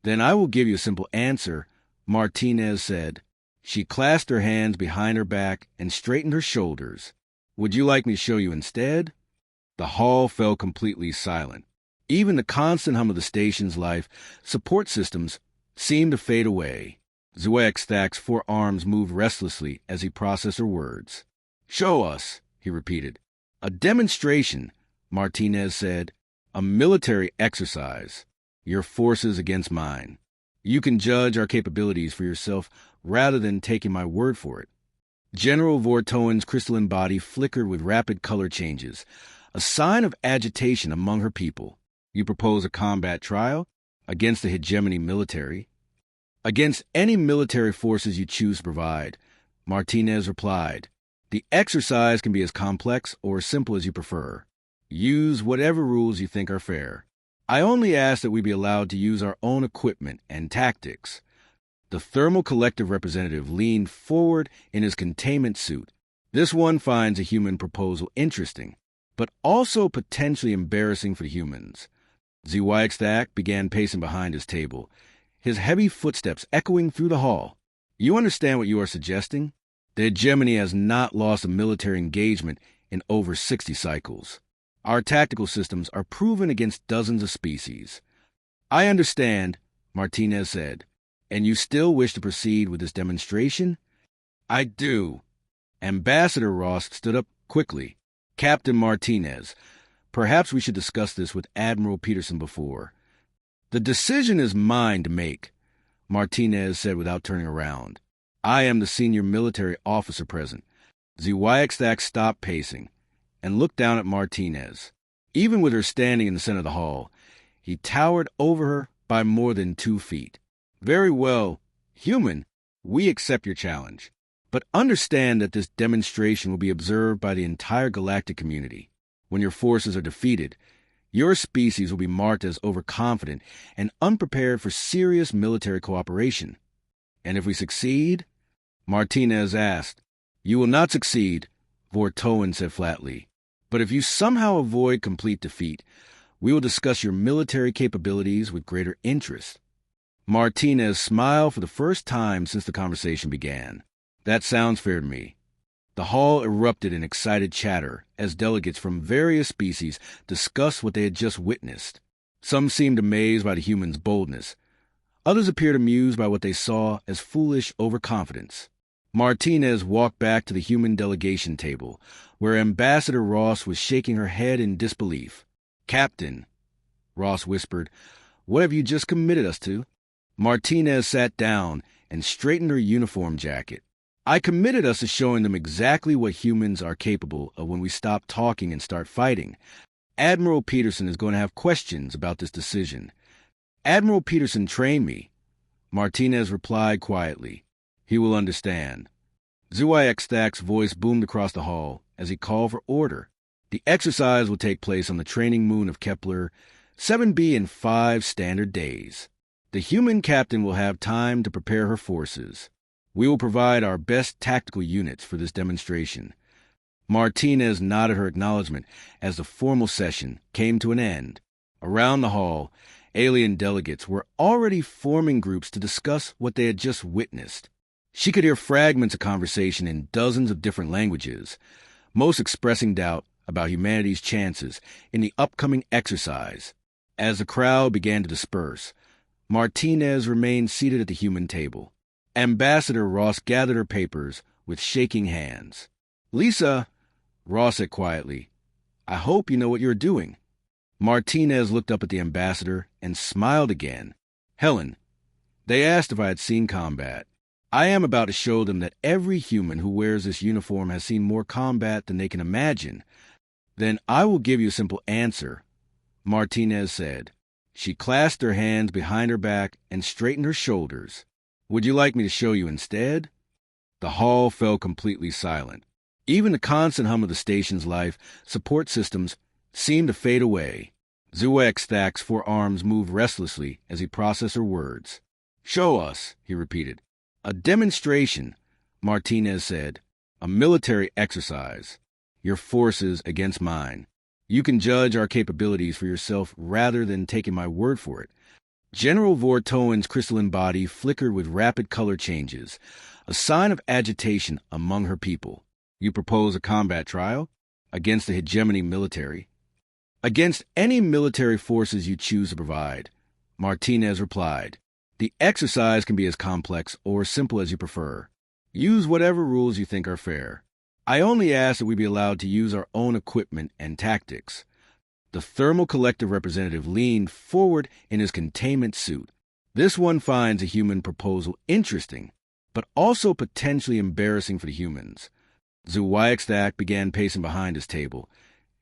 Then I will give you a simple answer, Martinez said. She clasped her hands behind her back and straightened her shoulders. Would you like me to show you instead? The hall fell completely silent. Even the constant hum of the station's life support systems seemed to fade away. Zwaxthak's forearms moved restlessly as he processed her words. Show us, he repeated. A demonstration, Martinez said. A military exercise. Your forces against mine. You can judge our capabilities for yourself rather than taking my word for it. General Vortoen's crystalline body flickered with rapid color changes, a sign of agitation among her people. You propose a combat trial against the hegemony military? Against any military forces you choose to provide, Martinez replied. The exercise can be as complex or simple as you prefer. Use whatever rules you think are fair. I only ask that we be allowed to use our own equipment and tactics. The Thermal Collective representative leaned forward in his containment suit. This one finds a human proposal interesting, but also potentially embarrassing for the humans. Zwaxthak began pacing behind his table, his heavy footsteps echoing through the hall. You understand what you are suggesting? The hegemony has not lost a military engagement in over 60 cycles. Our tactical systems are proven against dozens of species. I understand, Martinez said. And you still wish to proceed with this demonstration? I do. Ambassador Ross stood up quickly. Captain Martinez, perhaps we should discuss this with Admiral Peterson before. The decision is mine to make, Martinez said without turning around. I am the senior military officer present. Zwaxthak stopped pacing and looked down at Martinez. Even with her standing in the center of the hall, he towered over her by more than 2 feet. Very well, human, we accept your challenge. But understand that this demonstration will be observed by the entire galactic community. When your forces are defeated, your species will be marked as overconfident and unprepared for serious military cooperation. And if we succeed? Martinez asked. You will not succeed, Vortoen said flatly. But if you somehow avoid complete defeat, we will discuss your military capabilities with greater interest. Martinez smiled for the first time since the conversation began. That sounds fair to me. The hall erupted in excited chatter as delegates from various species discussed what they had just witnessed. Some seemed amazed by the humans' boldness. Others appeared amused by what they saw as foolish overconfidence. Martinez walked back to the human delegation table, where Ambassador Ross was shaking her head in disbelief. Captain, Ross whispered, what have you just committed us to? Martinez sat down and straightened her uniform jacket. I committed us to showing them exactly what humans are capable of when we stop talking and start fighting. Admiral Peterson is going to have questions about this decision. Admiral Peterson trained me, Martinez replied quietly. He will understand. Zwaxthak's voice boomed across the hall as he called for order. The exercise will take place on the training moon of Kepler 7b in 5 standard days. The human captain will have time to prepare her forces. We will provide our best tactical units for this demonstration. Martinez nodded her acknowledgement as the formal session came to an end. Around the hall, alien delegates were already forming groups to discuss what they had just witnessed. She could hear fragments of conversation in dozens of different languages, most expressing doubt about humanity's chances in the upcoming exercise. As the crowd began to disperse, Martinez remained seated at the human table. Ambassador Ross gathered her papers with shaking hands. Lisa, Ross said quietly, I hope you know what you're doing. Martinez looked up at the ambassador and smiled again. Helen, they asked if I had seen combat. I am about to show them that every human who wears this uniform has seen more combat than they can imagine. Then I will give you a simple answer, Martinez said. She clasped her hands behind her back and straightened her shoulders. Would you like me to show you instead? The hall fell completely silent. Even the constant hum of the station's life support systems seemed to fade away. Zwaxthak's forearms moved restlessly as he processed her words. Show us, he repeated. A demonstration, Martinez said. A military exercise. Your forces against mine. You can judge our capabilities for yourself rather than taking my word for it. General Vortoen's crystalline body flickered with rapid color changes, a sign of agitation among her people. You propose a combat trial? Against the hegemony military? Against any military forces you choose to provide, Martinez replied. The exercise can be as complex or simple as you prefer. Use whatever rules you think are fair. I only ask that we be allowed to use our own equipment and tactics. The Thermal Collective representative leaned forward in his containment suit. This one finds a human proposal interesting, but also potentially embarrassing for the humans. Zhuoyextak began pacing behind his table,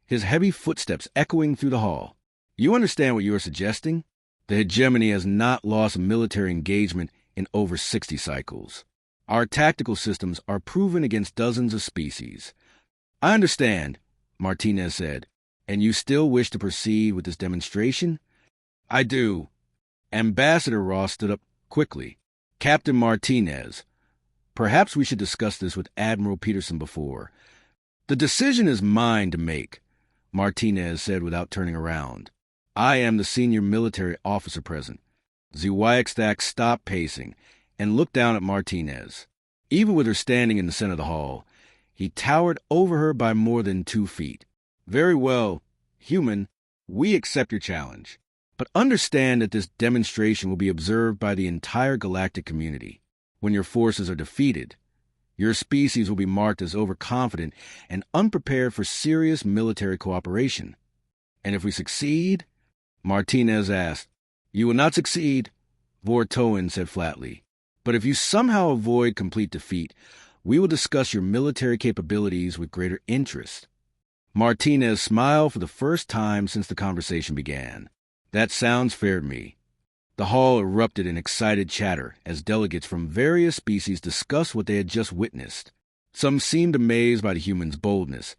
his heavy footsteps echoing through the hall. You understand what you are suggesting? The hegemony has not lost a military engagement in over 60 cycles. Our tactical systems are proven against dozens of species. I understand, Martinez said. And you still wish to proceed with this demonstration? I do. Ambassador Ross stood up quickly. Captain Martinez, perhaps we should discuss this with Admiral Peterson before. The decision is mine to make, Martinez said without turning around. I am the senior military officer present. Zhuoyextak stopped pacing and looked down at Martinez. Even with her standing in the center of the hall, he towered over her by more than 2 feet. Very well, human, we accept your challenge. But understand that this demonstration will be observed by the entire galactic community. When your forces are defeated, your species will be marked as overconfident and unprepared for serious military cooperation. And if we succeed? Martinez asked. You will not succeed, Vortoen said flatly. But if you somehow avoid complete defeat, we will discuss your military capabilities with greater interest. Martinez smiled for the first time since the conversation began. That sounds fair to me. The hall erupted in excited chatter as delegates from various species discussed what they had just witnessed. Some seemed amazed by the humans' boldness.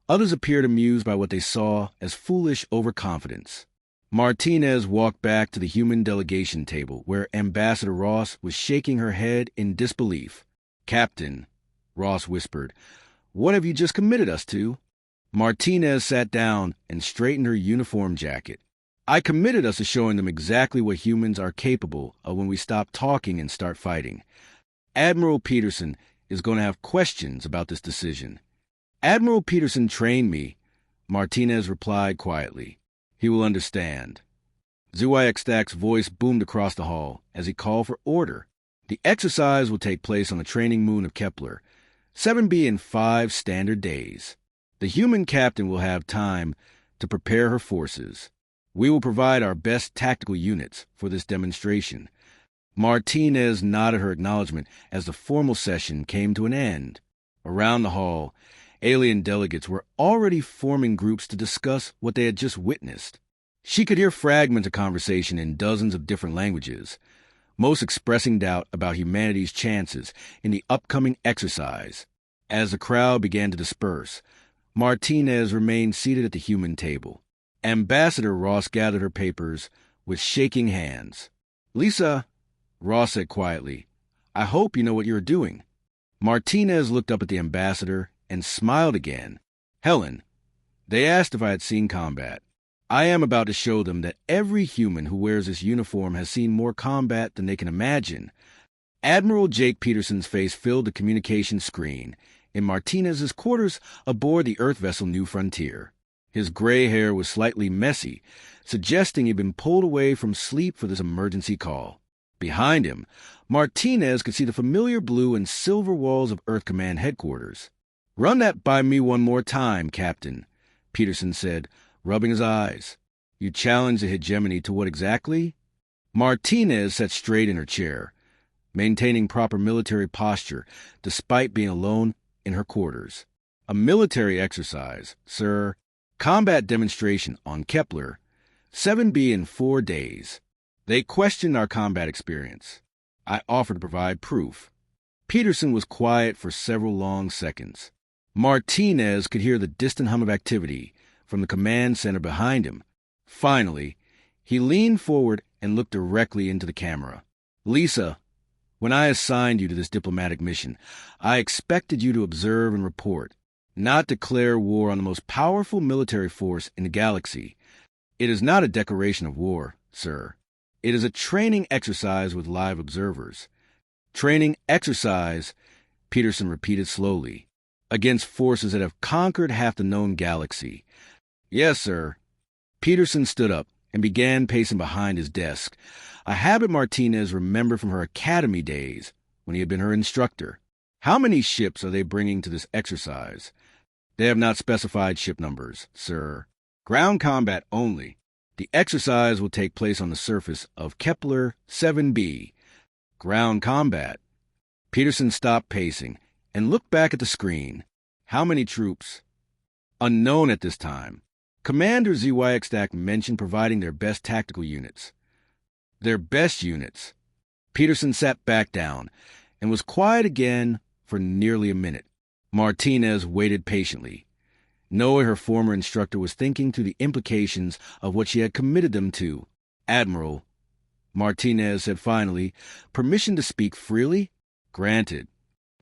Others appeared amused by what they saw as foolish overconfidence. Martinez walked back to the human delegation table where Ambassador Ross was shaking her head in disbelief. Captain, Ross whispered, what have you just committed us to? Martinez sat down and straightened her uniform jacket. I committed us to showing them exactly what humans are capable of when we stop talking and start fighting. Admiral Peterson is going to have questions about this decision. Admiral Peterson trained me, Martinez replied quietly. He will understand. Zhuoyextak's voice boomed across the hall as he called for order. The exercise will take place on the training moon of Kepler, 7B in 5 standard days. The human captain will have time to prepare her forces. We will provide our best tactical units for this demonstration. Martinez nodded her acknowledgement as the formal session came to an end. Around the hall, alien delegates were already forming groups to discuss what they had just witnessed. She could hear fragments of conversation in dozens of different languages, most expressing doubt about humanity's chances in the upcoming exercise. As the crowd began to disperse, Martinez remained seated at the human table. Ambassador Ross gathered her papers with shaking hands. Lisa, Ross said quietly, I hope you know what you are doing. Martinez looked up at the ambassador and smiled again. Helen, they asked if I had seen combat. I am about to show them that every human who wears this uniform has seen more combat than they can imagine. Admiral Jake Peterson's face filled the communication screen in Martinez's quarters aboard the Earth vessel New Frontier. His gray hair was slightly messy, suggesting he'd been pulled away from sleep for this emergency call. Behind him, Martinez could see the familiar blue and silver walls of Earth Command headquarters. Run that by me one more time, Captain, Peterson said, rubbing his eyes. You challenge the hegemony to what exactly? Martinez sat straight in her chair, maintaining proper military posture despite being alone in her quarters. A military exercise, sir. Combat demonstration on Kepler, 7B in 4 days. They questioned our combat experience. I offered to provide proof. Peterson was quiet for several long seconds. Martinez could hear the distant hum of activity from the command center behind him. Finally, he leaned forward and looked directly into the camera. Lisa, when I assigned you to this diplomatic mission, I expected you to observe and report, not declare war on the most powerful military force in the galaxy. It is not a declaration of war, sir. It is a training exercise with live observers. Training exercise, Peterson repeated slowly, against forces that have conquered half the known galaxy. Yes, sir. Peterson stood up and began pacing behind his desk, a habit Martinez remembered from her academy days when he had been her instructor. How many ships are they bringing to this exercise? They have not specified ship numbers, sir. Ground combat only. The exercise will take place on the surface of Kepler 7b. Ground combat. Peterson stopped pacing and looked back at the screen. How many troops? Unknown at this time. Commander ZYX mentioned providing their best tactical units. Their best units. Peterson sat back down and was quiet again for nearly a minute. Martinez waited patiently. Noah, her former instructor, was thinking through the implications of what she had committed them to. Admiral, Martinez said finally, permission to speak freely? Granted.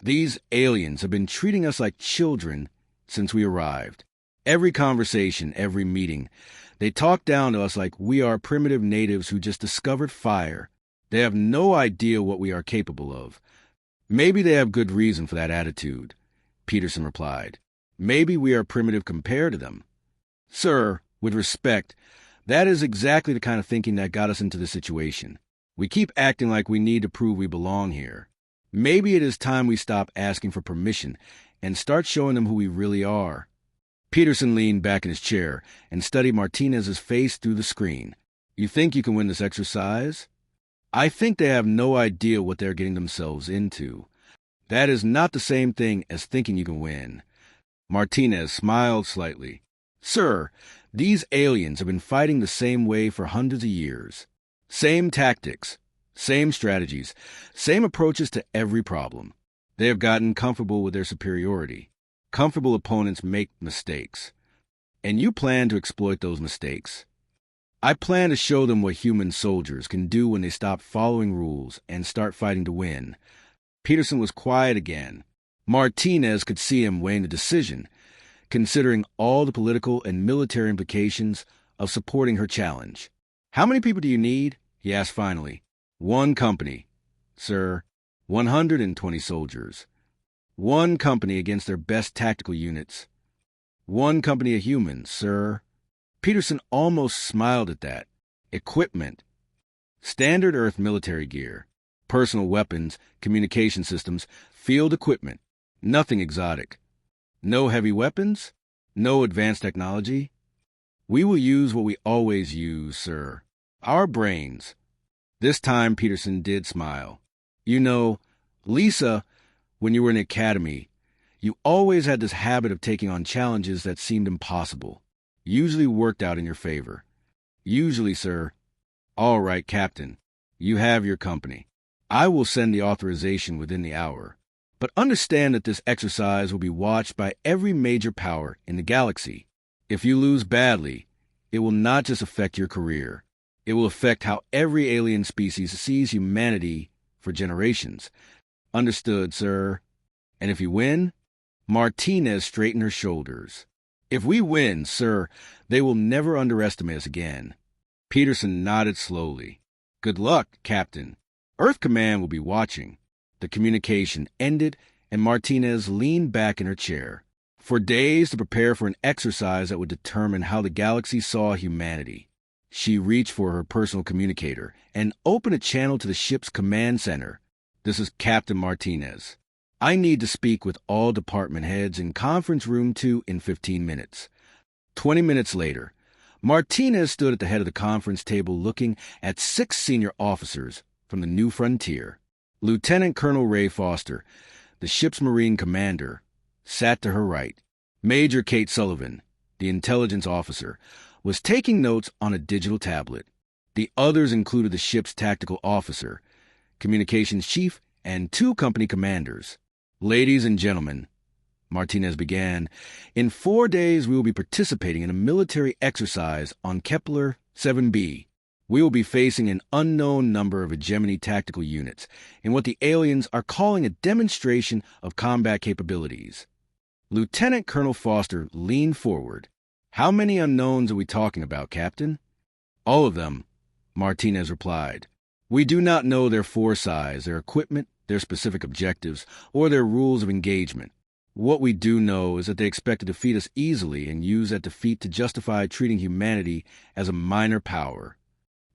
These aliens have been treating us like children since we arrived. Every conversation, every meeting, they talk down to us like we are primitive natives who just discovered fire. They have no idea what we are capable of. Maybe they have good reason for that attitude, Peterson replied. Maybe we are primitive compared to them. Sir, with respect, that is exactly the kind of thinking that got us into this situation. We keep acting like we need to prove we belong here. Maybe it is time we stop asking for permission and start showing them who we really are. Peterson leaned back in his chair and studied Martinez's face through the screen. You think you can win this exercise? I think they have no idea what they're getting themselves into. That is not the same thing as thinking you can win. Martinez smiled slightly. Sir, these aliens have been fighting the same way for hundreds of years. Same tactics, same strategies, same approaches to every problem. They have gotten comfortable with their superiority. Comfortable opponents make mistakes. And you plan to exploit those mistakes. I plan to show them what human soldiers can do when they stop following rules and start fighting to win. Peterson was quiet again. Martinez could see him weighing the decision, considering all the political and military implications of supporting her challenge. How many people do you need? He asked finally. 1 company, sir. 120 soldiers. 1 company against their best tactical units. 1 company of humans, sir. Peterson almost smiled at that. Equipment. Standard Earth military gear. Personal weapons, communication systems, field equipment. Nothing exotic. No heavy weapons. No advanced technology. We will use what we always use, sir. Our brains. This time Peterson did smile. You know, Lisa, when you were in the academy, you always had this habit of taking on challenges that seemed impossible. Usually worked out in your favor. Usually, sir. All right, Captain. You have your company. I will send the authorization within the hour. But understand that this exercise will be watched by every major power in the galaxy. If you lose badly, it will not just affect your career. It will affect how every alien species sees humanity for generations. Understood, sir. And if you win? Martinez straightened her shoulders. If we win, sir, they will never underestimate us again. Peterson nodded slowly. Good luck, Captain. Earth Command will be watching. The communication ended, and Martinez leaned back in her chair. For days to prepare for an exercise that would determine how the galaxy saw humanity. She reached for her personal communicator and opened a channel to the ship's command center. This is Captain Martinez. I need to speak with all department heads in Conference Room 2 in 15 minutes. 20 minutes later, Martinez stood at the head of the conference table looking at 6 senior officers from the New Frontier. Lieutenant Colonel Ray Foster, the ship's Marine commander, sat to her right. Major Kate Sullivan, the intelligence officer, was taking notes on a digital tablet. The others included the ship's tactical officer, communications chief, and 2 company commanders. Ladies and gentlemen, Martinez began, in 4 days we will be participating in a military exercise on Kepler 7b. We will be facing an unknown number of hegemony tactical units in what the aliens are calling a demonstration of combat capabilities. Lieutenant Colonel Foster leaned forward. How many unknowns are we talking about, Captain? All of them, Martinez replied. We do not know their force size, their equipment, their specific objectives, or their rules of engagement. What we do know is that they expect to defeat us easily and use that defeat to justify treating humanity as a minor power.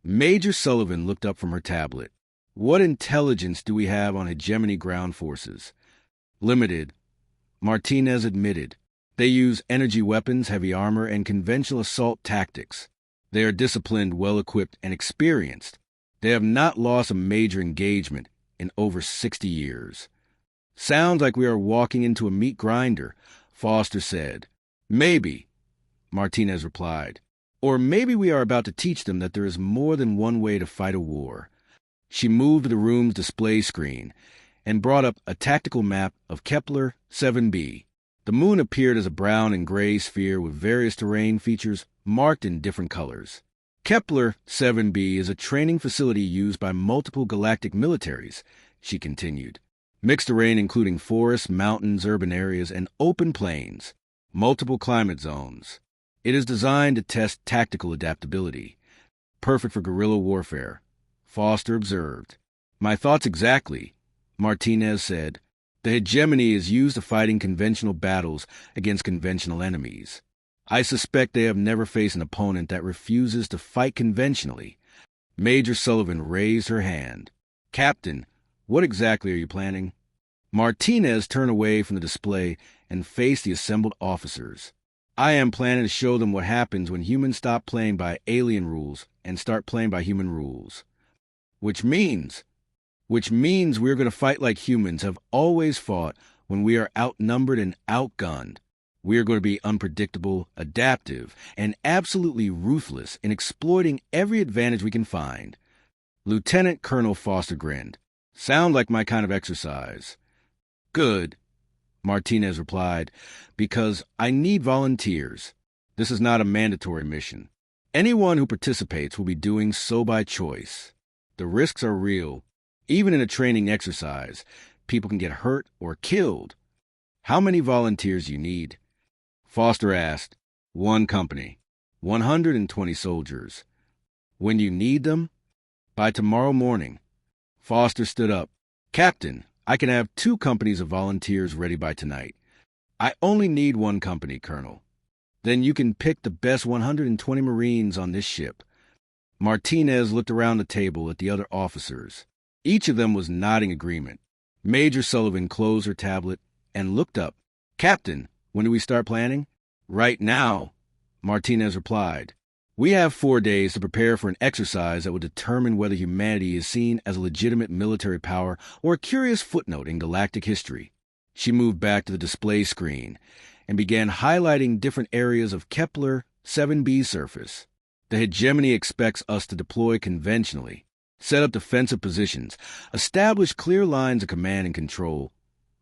Major Sullivan looked up from her tablet. What intelligence do we have on hegemony ground forces? Limited, Martinez admitted. They use energy weapons, heavy armor, and conventional assault tactics. They are disciplined, well-equipped, and experienced. They have not lost a major engagement in over 60 years. Sounds like we are walking into a meat grinder, Foster said. Maybe, Martinez replied. Or maybe we are about to teach them that there is more than one way to fight a war. She moved to the room's display screen and brought up a tactical map of Kepler 7b. The moon appeared as a brown and gray sphere with various terrain features marked in different colors. Kepler 7b is a training facility used by multiple galactic militaries, she continued. Mixed terrain including forests, mountains, urban areas, and open plains. Multiple climate zones. It is designed to test tactical adaptability. Perfect for guerrilla warfare, Foster observed. My thoughts exactly, Martinez said. The hegemony is used to fighting conventional battles against conventional enemies. I suspect they have never faced an opponent that refuses to fight conventionally. Major Sullivan raised her hand. Captain, what exactly are you planning? Martinez turned away from the display and faced the assembled officers. I am planning to show them what happens when humans stop playing by alien rules and start playing by human rules. Which means we're going to fight like humans have always fought when we are outnumbered and outgunned. We are going to be unpredictable, adaptive, and absolutely ruthless in exploiting every advantage we can find. Lieutenant Colonel Foster grinned. Sound like my kind of exercise. Good, Martinez replied, because I need volunteers. This is not a mandatory mission. Anyone who participates will be doing so by choice. The risks are real. Even in a training exercise, people can get hurt or killed. How many volunteers do you need? Foster asked. 1 company. 120 soldiers. When you need them? By tomorrow morning. Foster stood up. Captain, I can have 2 companies of volunteers ready by tonight. I only need 1 company, Colonel. Then you can pick the best 120 Marines on this ship. Martinez looked around the table at the other officers. Each of them was nodding agreement. Major Sullivan closed her tablet and looked up. Captain, when do we start planning? Right now, Martinez replied. We have 4 days to prepare for an exercise that will determine whether humanity is seen as a legitimate military power or a curious footnote in galactic history. She moved back to the display screen and began highlighting different areas of Kepler 7b surface. The hegemony expects us to deploy conventionally, set up defensive positions, establish clear lines of command and control,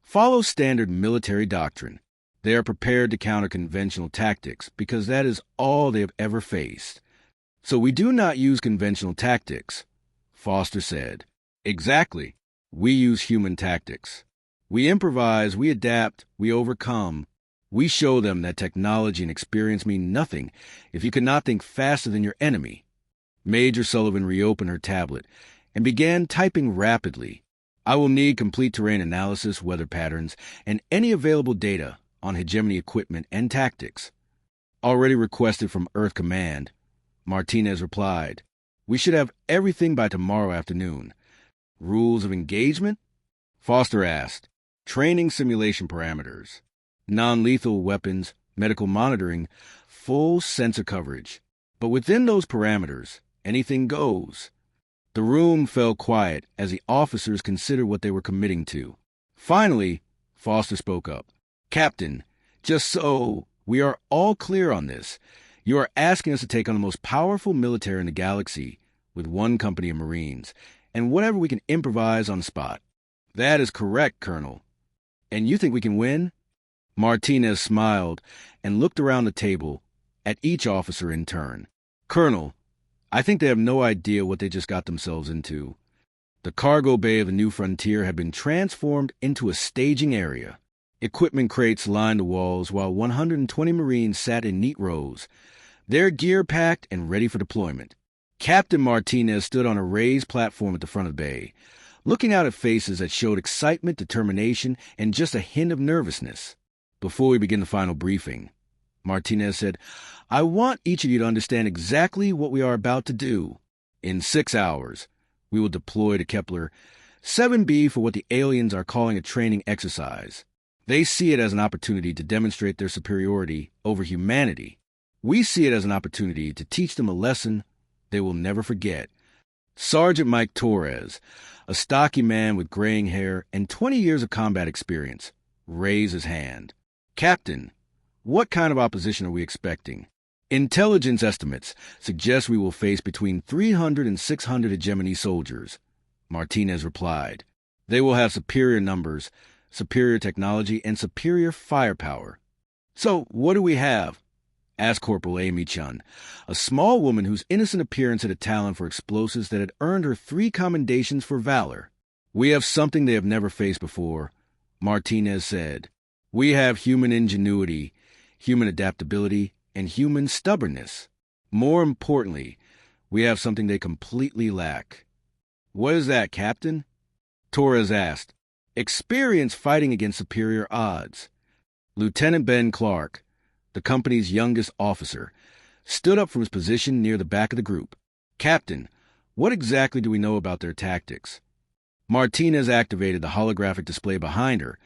follow standard military doctrine. They are prepared to counter conventional tactics because that is all they have ever faced. So we do not use conventional tactics, Foster said. Exactly. We use human tactics. We improvise, we adapt, we overcome. We show them that technology and experience mean nothing if you cannot think faster than your enemy. Major Sullivan reopened her tablet and began typing rapidly. I will need complete terrain analysis, weather patterns, and any available data on hegemony equipment and tactics. Already requested from Earth Command, Martinez replied. We should have everything by tomorrow afternoon. Rules of engagement? Foster asked. Training simulation parameters. Non-lethal weapons, medical monitoring, full sensor coverage. But within those parameters, anything goes. The room fell quiet as the officers considered what they were committing to. Finally, Foster spoke up. Captain, just so we are all clear on this, you are asking us to take on the most powerful military in the galaxy with 1 company of Marines, and whatever we can improvise on the spot. That is correct, Colonel. And you think we can win? Martinez smiled and looked around the table at each officer in turn. Colonel, I think they have no idea what they just got themselves into. The cargo bay of the New Frontier had been transformed into a staging area. Equipment crates lined the walls while 120 Marines sat in neat rows, their gear packed and ready for deployment. Captain Martinez stood on a raised platform at the front of the bay, looking out at faces that showed excitement, determination, and just a hint of nervousness. Before we begin the final briefing, Martinez said, I want each of you to understand exactly what we are about to do. In 6 hours, we will deploy to Kepler 7b for what the aliens are calling a training exercise. They see it as an opportunity to demonstrate their superiority over humanity. We see it as an opportunity to teach them a lesson they will never forget. Sergeant Mike Torres, a stocky man with graying hair and 20 years of combat experience, raised his hand. Captain, what kind of opposition are we expecting? Intelligence estimates suggest we will face between 300 and 600 hegemony soldiers, Martinez replied. They will have superior numbers, superior technology, and superior firepower. So, what do we have? Asked Corporal Amy Chun, a small woman whose innocent appearance had a talent for explosives that had earned her 3 commendations for valor. We have something they have never faced before, Martinez said. We have human ingenuity, human adaptability, and human stubbornness. More importantly, we have something they completely lack. What is that, Captain? Torres asked. Experience fighting against superior odds. Lieutenant Ben Clark, the company's youngest officer, stood up from his position near the back of the group. Captain, what exactly do we know about their tactics? Martinez activated the holographic display behind her,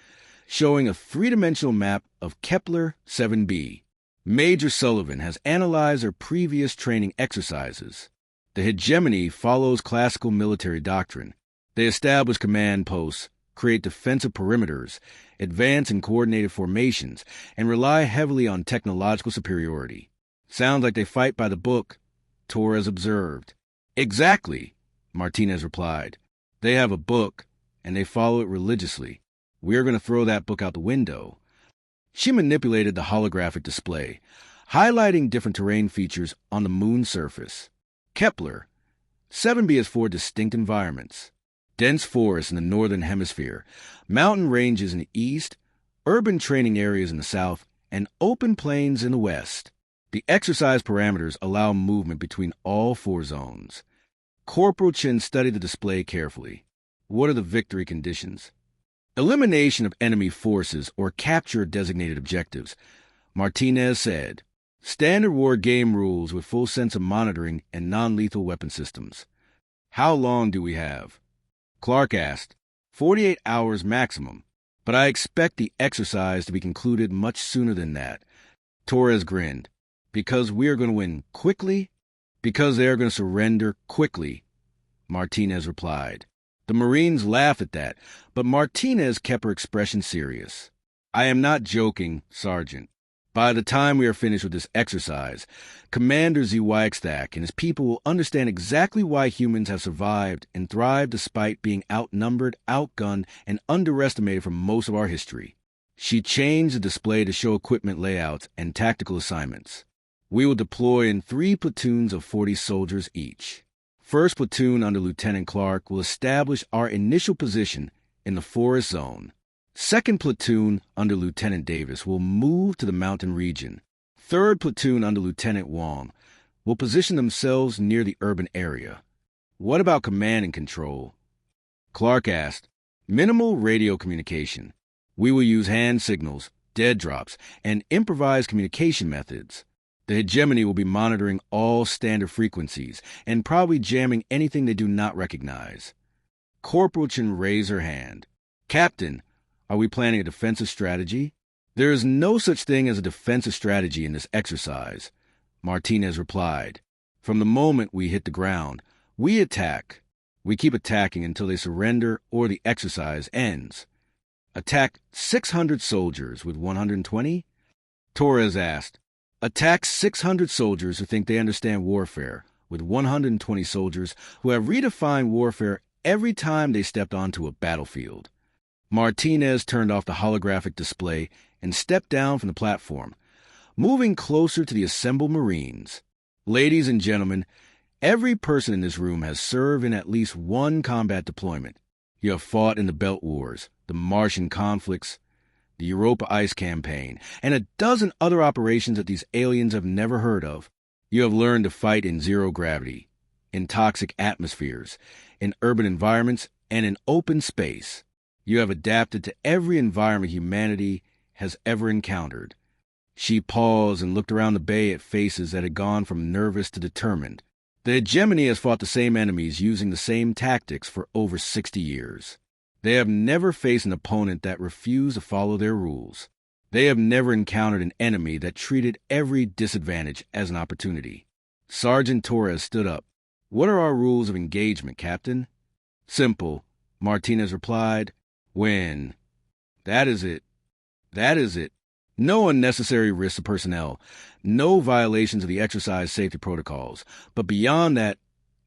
showing a 3-dimensional map of Kepler 7b. Major Sullivan has analyzed their previous training exercises. The hegemony follows classical military doctrine. They establish command posts, create defensive perimeters, advance in coordinated formations, and rely heavily on technological superiority. Sounds like they fight by the book, Torres observed. Exactly, Martinez replied. They have a book, and they follow it religiously. We're going to throw that book out the window. She manipulated the holographic display, highlighting different terrain features on the moon's surface. Kepler 7b has 4 distinct environments. Dense forests in the northern hemisphere, mountain ranges in the east, urban training areas in the south, and open plains in the west. The exercise parameters allow movement between all 4 zones. Corporal Chin studied the display carefully. What are the victory conditions? Elimination of enemy forces or capture designated objectives, Martinez said. Standard war game rules with full sense of monitoring and non-lethal weapon systems. How long do we have? Clark asked. 48 hours maximum, but I expect the exercise to be concluded much sooner than that. Torres grinned. Because we are going to win quickly? Because they are going to surrender quickly, Martinez replied. The Marines laughed at that, but Martinez kept her expression serious. I am not joking, Sergeant. By the time we are finished with this exercise, Commander Zwickstack and his people will understand exactly why humans have survived and thrived despite being outnumbered, outgunned, and underestimated for most of our history. She changed the display to show equipment layouts and tactical assignments. We will deploy in 3 platoons of 40 soldiers each. First platoon under Lieutenant Clark will establish our initial position in the forest zone. Second platoon under Lieutenant Davis will move to the mountain region. Third platoon under Lieutenant Wong will position themselves near the urban area. What about command and control? Clark asked. Minimal radio communication. We will use hand signals, dead drops, and improvised communication methods. The hegemony will be monitoring all standard frequencies and probably jamming anything they do not recognize. Corporal Chin raised her hand. Captain, are we planning a defensive strategy? There is no such thing as a defensive strategy in this exercise, Martinez replied. From the moment we hit the ground, we attack. We keep attacking until they surrender or the exercise ends. Attack 600 soldiers with 120? Torres asked. Attack 600 soldiers who think they understand warfare, with 120 soldiers who have redefined warfare every time they stepped onto a battlefield. Martinez turned off the holographic display and stepped down from the platform, moving closer to the assembled Marines. Ladies and gentlemen, every person in this room has served in at least one combat deployment. You have fought in the Belt Wars, the Martian conflicts, the Europa Ice Campaign, and a dozen other operations that these aliens have never heard of. You have learned to fight in zero gravity. in toxic atmospheres, in urban environments, and in open space. You have adapted to every environment humanity has ever encountered. She paused and looked around the bay at faces that had gone from nervous to determined. The hegemony has fought the same enemies using the same tactics for over 60 years. They have never faced an opponent that refused to follow their rules. They have never encountered an enemy that treated every disadvantage as an opportunity. Sergeant Torres stood up. "What are our rules of engagement, Captain?" "Simple," Martinez replied. "Win." "That is it. That is it. No unnecessary risks to personnel, no violations of the exercise safety protocols. But beyond that,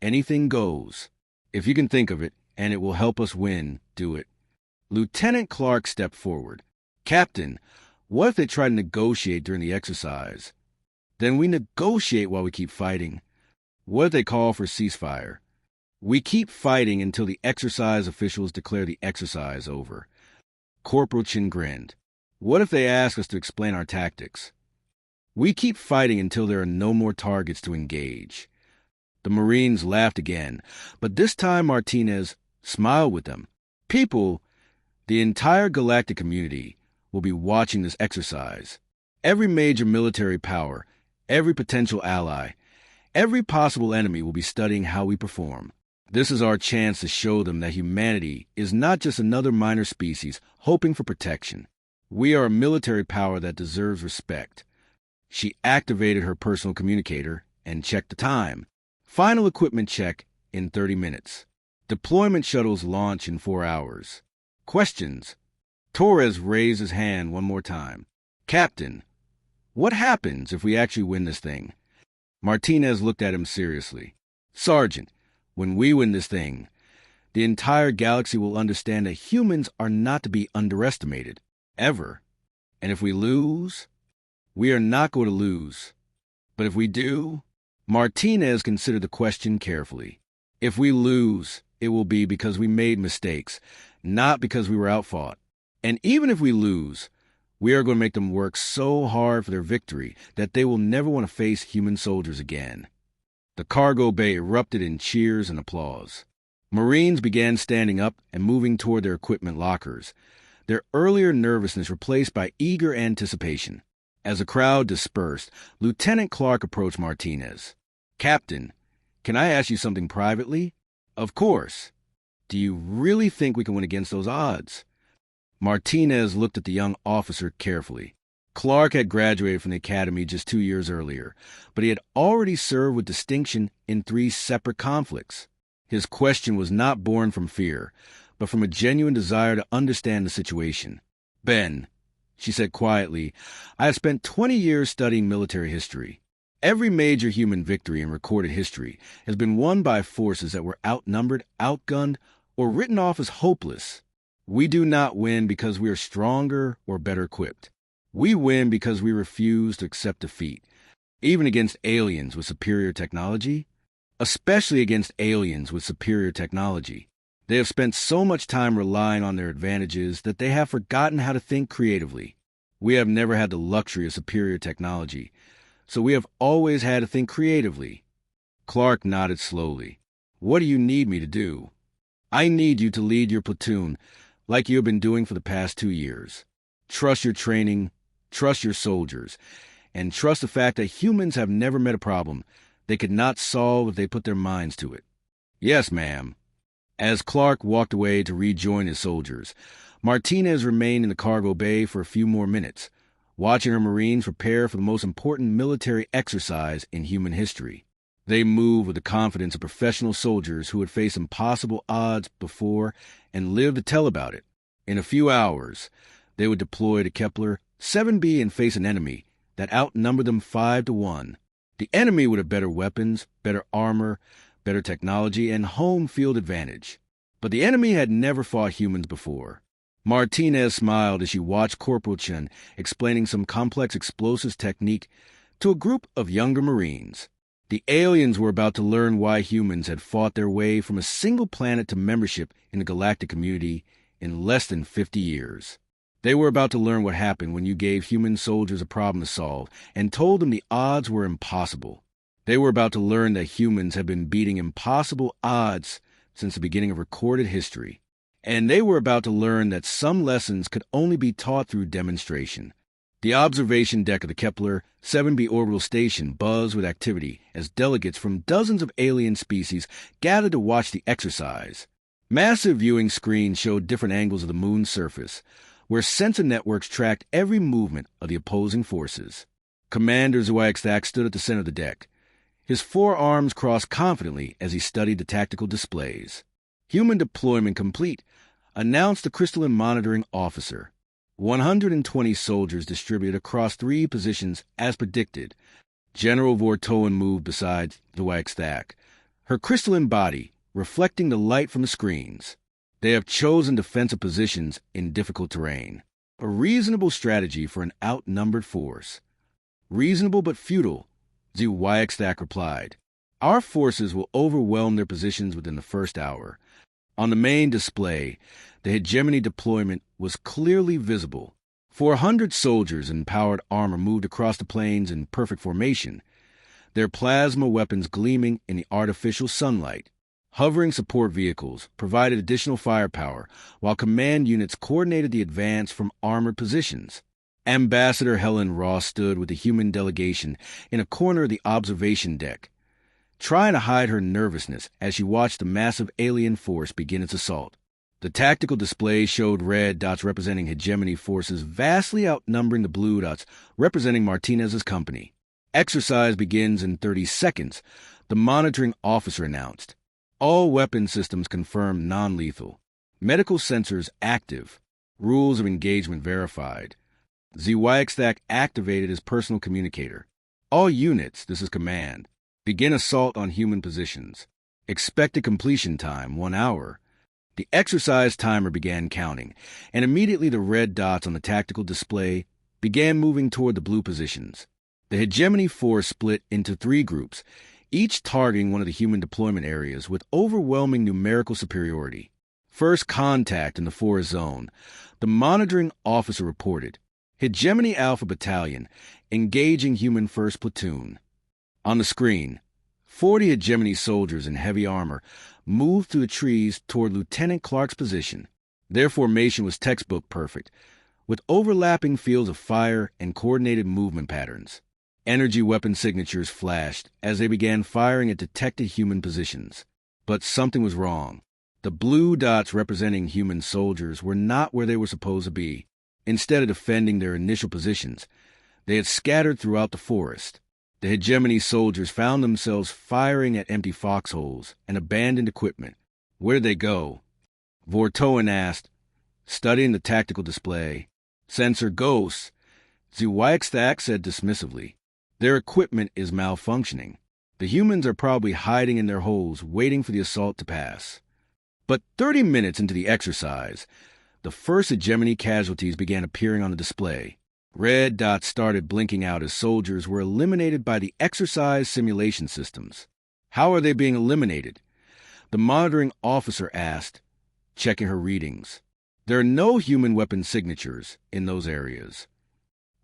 anything goes. If you can think of it, and it will help us win, do it." Lieutenant Clark stepped forward. "Captain, what if they try to negotiate during the exercise?" "Then we negotiate while we keep fighting." "What if they call for ceasefire?" "We keep fighting until the exercise officials declare the exercise over." Corporal Chin grinned. "What if they ask us to explain our tactics?" "We keep fighting until there are no more targets to engage." The Marines laughed again, but this time Martinez smiled with them. "People, the entire galactic community, will be watching this exercise. Every major military power, every potential ally, every possible enemy will be studying how we perform. This is our chance to show them that humanity is not just another minor species hoping for protection. We are a military power that deserves respect." She activated her personal communicator and checked the time. "Final equipment check in 30 minutes. Deployment shuttles launch in 4 hours. Questions?" Torres raised his hand one more time. "Captain, what happens if we actually win this thing?" Martinez looked at him seriously. "Sergeant, when we win this thing, the entire galaxy will understand that humans are not to be underestimated. Ever. And if we lose, we are not going to lose. But if we do," Martinez considered the question carefully. "If we lose, it will be because we made mistakes, not because we were outfought. And even if we lose, we are going to make them work so hard for their victory that they will never want to face human soldiers again." The cargo bay erupted in cheers and applause. Marines began standing up and moving toward their equipment lockers, their earlier nervousness replaced by eager anticipation. As the crowd dispersed, Lieutenant Clark approached Martinez. "Captain, can I ask you something privately?" "Of course." "Do you really think we can win against those odds?" Martinez looked at the young officer carefully. Clark had graduated from the academy just 2 years earlier, but he had already served with distinction in 3 separate conflicts. His question was not born from fear, but from a genuine desire to understand the situation. "Ben," she said quietly, "I have spent 20 years studying military history. Every major human victory in recorded history has been won by forces that were outnumbered, outgunned, or written off as hopeless. We do not win because we are stronger or better equipped. We win because we refuse to accept defeat, even against aliens with superior technology, especially against aliens with superior technology. They have spent so much time relying on their advantages that they have forgotten how to think creatively. We have never had the luxury of superior technology, so we have always had to think creatively." Clark nodded slowly. "What do you need me to do?" "I need you to lead your platoon like you have been doing for the past 2 years. Trust your training, trust your soldiers, and trust the fact that humans have never met a problem they could not solve if they put their minds to it." "Yes, ma'am." As Clark walked away to rejoin his soldiers, Martinez remained in the cargo bay for a few more minutes, watching her Marines prepare for the most important military exercise in human history. They moved with the confidence of professional soldiers who had faced impossible odds before and lived to tell about it. In a few hours, they would deploy to Kepler 7b and face an enemy that outnumbered them 5-1. The enemy would have better weapons, better armor, better technology, and home field advantage. But the enemy had never fought humans before. Martinez smiled as she watched Corporal Chen explaining some complex explosives technique to a group of younger Marines. The aliens were about to learn why humans had fought their way from a single planet to membership in the galactic community in less than 50 years. They were about to learn what happened when you gave human soldiers a problem to solve and told them the odds were impossible. They were about to learn that humans have been beating impossible odds since the beginning of recorded history. And they were about to learn that some lessons could only be taught through demonstration. The observation deck of the Kepler 7b orbital station buzzed with activity as delegates from dozens of alien species gathered to watch the exercise. Massive viewing screens showed different angles of the moon's surface, where sensor networks tracked every movement of the opposing forces. Commander Zhuaixdak stood at the center of the deck. His forearms crossed confidently as he studied the tactical displays. "Human deployment complete," announced the crystalline monitoring officer. 120 soldiers distributed across 3 positions as predicted. General Vortoen moved beside Zhuaixdak, her crystalline body reflecting the light from the screens. "They have chosen defensive positions in difficult terrain. A reasonable strategy for an outnumbered force." "Reasonable but futile," Zhuaixdak replied. "Our forces will overwhelm their positions within the first hour." On the main display, the hegemony deployment was clearly visible. 400 soldiers in powered armor moved across the plains in perfect formation, their plasma weapons gleaming in the artificial sunlight. Hovering support vehicles provided additional firepower, while command units coordinated the advance from armored positions. Ambassador Helen Ross stood with the human delegation in a corner of the observation deck, trying to hide her nervousness as she watched the massive alien force begin its assault. The tactical display showed red dots representing hegemony forces vastly outnumbering the blue dots representing Martinez's company. "Exercise begins in 30 seconds, the monitoring officer announced. "All weapon systems confirmed non-lethal. Medical sensors active. Rules of engagement verified." Zhuaixdak activated his personal communicator. "All units, this is command. Begin assault on human positions. Expected completion time, 1 hour." The exercise timer began counting, and immediately the red dots on the tactical display began moving toward the blue positions. The hegemony force split into 3 groups, each targeting one of the human deployment areas with overwhelming numerical superiority. "First contact in the forest zone," the monitoring officer reported. "Hegemony Alpha Battalion, engaging human first platoon." On the screen, 40 hegemony soldiers in heavy armor moved through the trees toward Lieutenant Clark's position. Their formation was textbook perfect, with overlapping fields of fire and coordinated movement patterns. Energy weapon signatures flashed as they began firing at detected human positions. But something was wrong. The blue dots representing human soldiers were not where they were supposed to be. Instead of defending their initial positions, they had scattered throughout the forest. The hegemony soldiers found themselves firing at empty foxholes and abandoned equipment. "Where did they go?" Vortoen asked, studying the tactical display. "Sensor ghosts," Zhuaixdak said dismissively. "Their equipment is malfunctioning. The humans are probably hiding in their holes, waiting for the assault to pass." But 30 minutes into the exercise, the first hegemony casualties began appearing on the display. Red dots started blinking out as soldiers were eliminated by the exercise simulation systems. "How are they being eliminated?" the monitoring officer asked, checking her readings. "There are no human weapon signatures in those areas."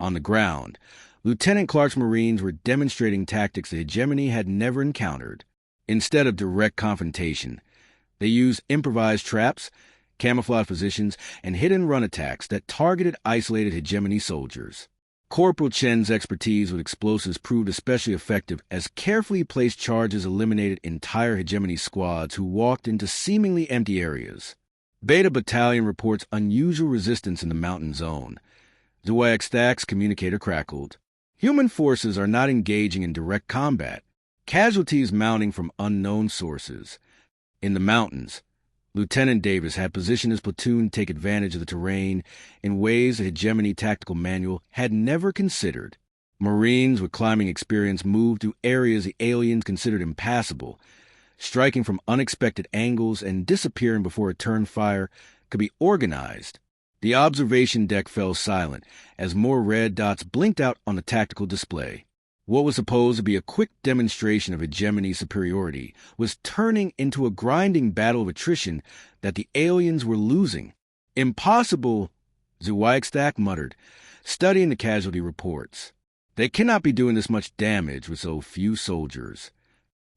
On the ground, Lieutenant Clark's Marines were demonstrating tactics the hegemony had never encountered. Instead of direct confrontation, they used improvised traps, camouflage positions, and hit-and-run attacks that targeted isolated hegemony soldiers. Corporal Chen's expertise with explosives proved especially effective as carefully placed charges eliminated entire hegemony squads who walked into seemingly empty areas. Beta Battalion reports unusual resistance in the mountain zone. Zhuaixdak's communicator crackled. "Human forces are not engaging in direct combat. Casualties mounting from unknown sources. In the mountains, Lieutenant Davis had positioned his platoon to take advantage of the terrain in ways the hegemony tactical manual had never considered. Marines with climbing experience moved through areas the aliens considered impassable, striking from unexpected angles and disappearing before a turn fire could be organized. The observation deck fell silent as more red dots blinked out on the tactical display. What was supposed to be a quick demonstration of hegemony superiority was turning into a grinding battle of attrition that the aliens were losing. "Impossible," Zhuaixdak muttered, studying the casualty reports. They cannot be doing this much damage with so few soldiers.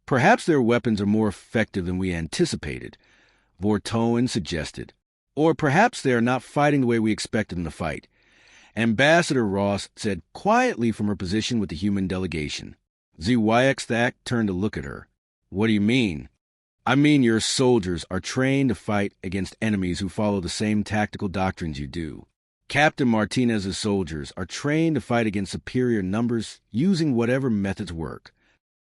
Perhaps their weapons are more effective than we anticipated, Vortoen suggested. Or perhaps they are not fighting the way we expected them to fight. Ambassador Ross said quietly from her position with the human delegation. Zwayaxthak turned to look at her. What do you mean? I mean your soldiers are trained to fight against enemies who follow the same tactical doctrines you do. Captain Martinez's soldiers are trained to fight against superior numbers using whatever methods work.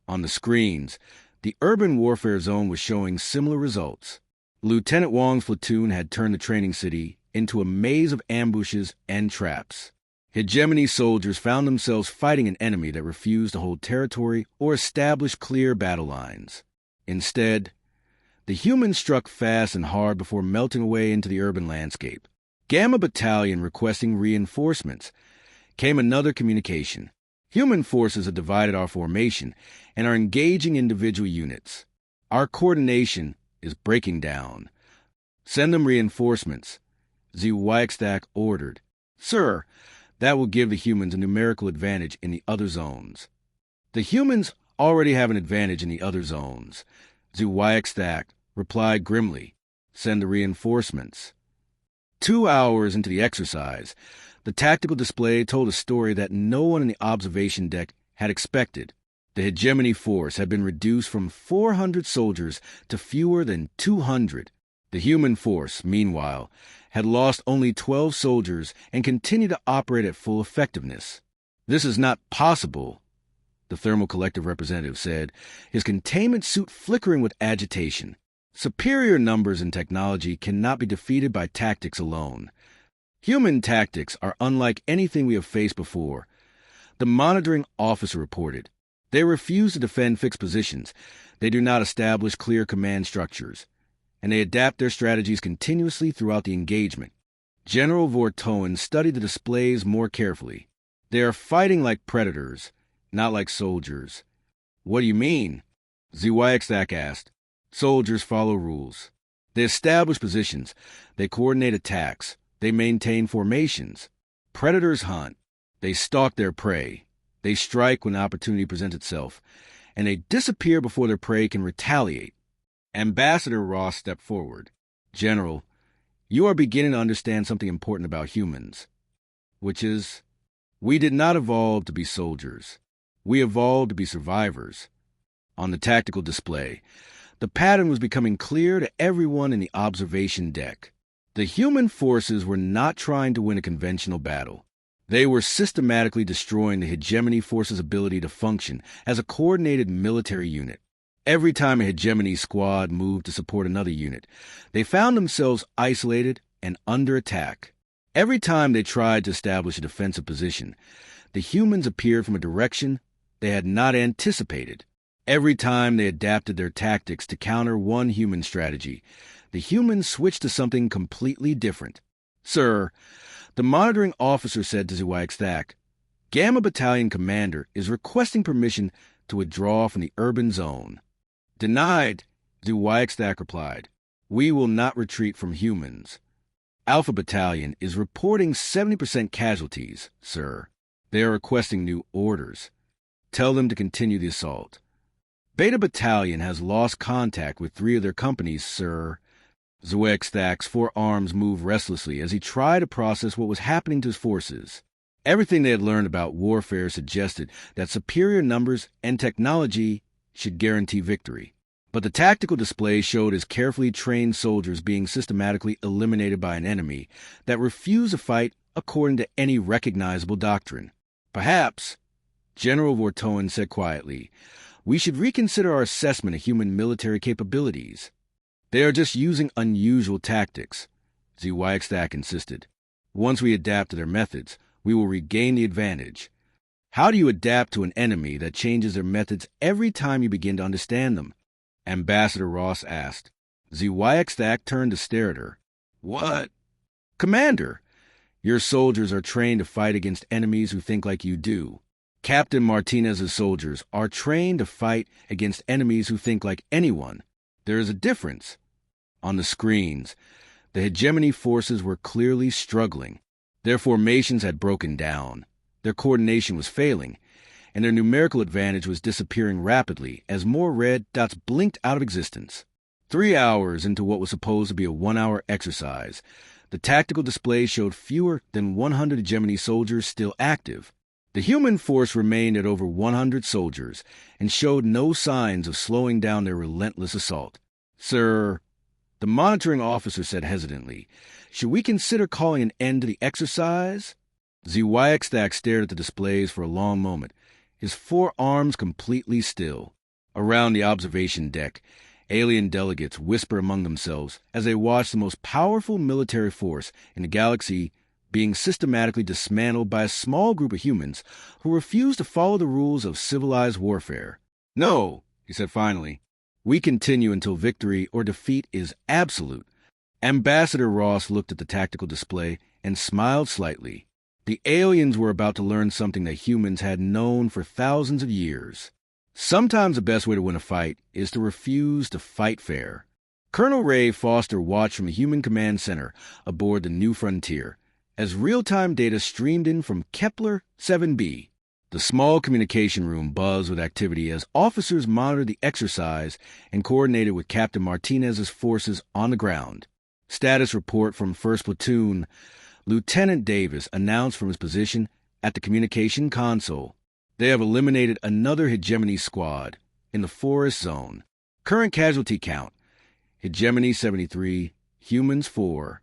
On the screens, the urban warfare zone was showing similar results. Lieutenant Wong's platoon had turned the training city into a maze of ambushes and traps. Hegemony soldiers found themselves fighting an enemy that refused to hold territory or establish clear battle lines. Instead, the humans struck fast and hard before melting away into the urban landscape. Gamma Battalion requesting reinforcements. Came another communication. Human forces have divided our formation and are engaging individual units. Our coordination is breaking down. Send them reinforcements. Zwayaxthak ordered. Sir, that will give the humans a numerical advantage in the other zones. The humans already have an advantage in the other zones. Zwayaxthak replied grimly. Send the reinforcements. 2 hours into the exercise, the tactical display told a story that no one in the observation deck had expected. The hegemony force had been reduced from 400 soldiers to fewer than 200. The human force, meanwhile, had lost only 12 soldiers and continued to operate at full effectiveness. This is not possible, the Thermal Collective representative said, his containment suit flickering with agitation. Superior numbers in technology cannot be defeated by tactics alone. Human tactics are unlike anything we have faced before. The monitoring officer reported. They refuse to defend fixed positions. They do not establish clear command structures. And they adapt their strategies continuously throughout the engagement. General Vortoen studied the displays more carefully. They are fighting like predators, not like soldiers. What do you mean? Zwayaxthak asked. Soldiers follow rules. They establish positions. They coordinate attacks. They maintain formations. Predators hunt. They stalk their prey. They strike when opportunity presents itself. And they disappear before their prey can retaliate. Ambassador Ross stepped forward. General, you are beginning to understand something important about humans, which is, we did not evolve to be soldiers. We evolved to be survivors. On the tactical display, the pattern was becoming clear to everyone in the observation deck. The human forces were not trying to win a conventional battle. They were systematically destroying the hegemony force's ability to function as a coordinated military unit. Every time a hegemony squad moved to support another unit, they found themselves isolated and under attack. Every time they tried to establish a defensive position, the humans appeared from a direction they had not anticipated. Every time they adapted their tactics to counter one human strategy, the humans switched to something completely different. Sir, the monitoring officer said to Zwayaxthak, Gamma Battalion Commander is requesting permission to withdraw from the urban zone. Denied, Zwayaxthak replied. We will not retreat from humans. Alpha Battalion is reporting 70% casualties, sir. They are requesting new orders. Tell them to continue the assault. Beta Battalion has lost contact with 3 of their companies, sir. Zwayaxthak's forearms moved restlessly as he tried to process what was happening to his forces. Everything they had learned about warfare suggested that superior numbers and technology should guarantee victory. But the tactical display showed his carefully trained soldiers being systematically eliminated by an enemy that refused to fight according to any recognizable doctrine. Perhaps, General Vortoen said quietly, we should reconsider our assessment of human military capabilities. They are just using unusual tactics, Zwayaxthak insisted. Once we adapt to their methods, we will regain the advantage. How do you adapt to an enemy that changes their methods every time you begin to understand them? Ambassador Ross asked. Zwayaxthak turned to stare at her. What? Commander, your soldiers are trained to fight against enemies who think like you do. Captain Martinez's soldiers are trained to fight against enemies who think like anyone. There is a difference. On the screens, the hegemony forces were clearly struggling. Their formations had broken down. Their coordination was failing, and their numerical advantage was disappearing rapidly as more red dots blinked out of existence. 3 hours into what was supposed to be a 1-hour exercise, the tactical display showed fewer than 100 hegemony soldiers still active. The human force remained at over 100 soldiers and showed no signs of slowing down their relentless assault. "Sir," the monitoring officer said hesitantly, "should we consider calling an end to the exercise?" Zwiakstak stared at the displays for a long moment, his forearms completely still. Around the observation deck, alien delegates whisper among themselves as they watch the most powerful military force in the galaxy being systematically dismantled by a small group of humans who refuse to follow the rules of civilized warfare. "No," he said finally. "We continue until victory or defeat is absolute." Ambassador Ross looked at the tactical display and smiled slightly. The aliens were about to learn something that humans had known for thousands of years. Sometimes the best way to win a fight is to refuse to fight fair. Colonel Ray Foster watched from the Human Command Center aboard the New Frontier as real-time data streamed in from Kepler 7b. The small communication room buzzed with activity as officers monitored the exercise and coordinated with Captain Martinez's forces on the ground. Status report from 1st Platoon. Lieutenant Davis announced from his position at the communication console. They have eliminated another hegemony squad in the forest zone. Current casualty count: hegemony 73, humans 4.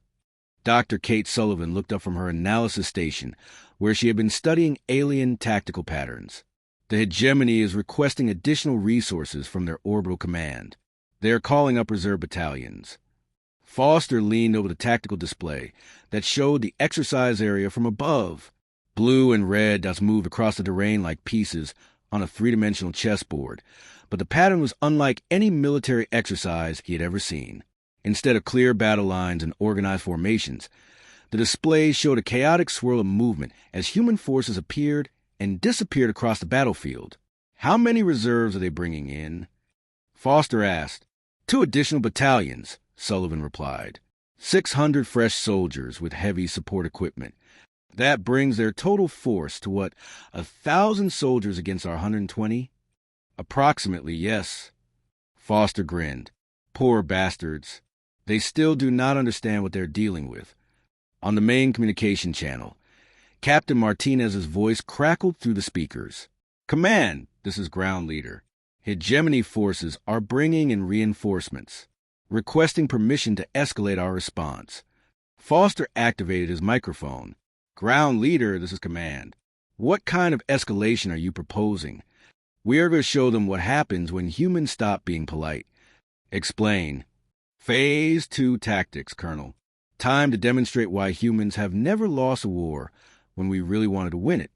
Dr. Kate Sullivan looked up from her analysis station, where she had been studying alien tactical patterns. The hegemony is requesting additional resources from their orbital command. They are calling up reserve battalions. Foster leaned over the tactical display that showed the exercise area from above. Blue and red dots moved across the terrain like pieces on a three-dimensional chessboard, but the pattern was unlike any military exercise he had ever seen. Instead of clear battle lines and organized formations, the display showed a chaotic swirl of movement as human forces appeared and disappeared across the battlefield. "How many reserves are they bringing in?" Foster asked. 2 additional battalions," Sullivan replied. 600 fresh soldiers with heavy support equipment. That brings their total force to what, 1,000 soldiers against our 120? Approximately, yes. Foster grinned. Poor bastards. They still do not understand what they're dealing with. On the main communication channel, Captain Martinez's voice crackled through the speakers. "Command, this is Ground Leader. Hegemony forces are bringing in reinforcements, requesting permission to escalate our response." Foster activated his microphone. "Ground Leader, this is Command. What kind of escalation are you proposing? We are going to show them what happens when humans stop being polite." "Explain." "Phase 2 tactics, Colonel. Time to demonstrate why humans have never lost a war when we really wanted to win it."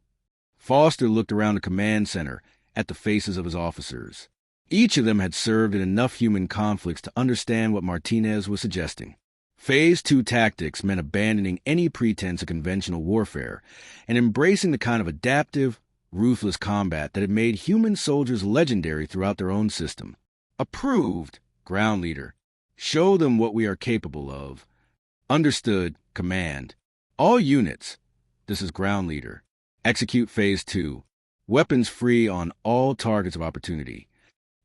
Foster looked around the command center at the faces of his officers. Each of them had served in enough human conflicts to understand what Martinez was suggesting. Phase 2 tactics meant abandoning any pretense of conventional warfare and embracing the kind of adaptive, ruthless combat that had made human soldiers legendary throughout their own system. "Approved, Ground Leader. Show them what we are capable of." "Understood, Command. All units," this is Ground Leader, "execute Phase 2. Weapons free on all targets of opportunity."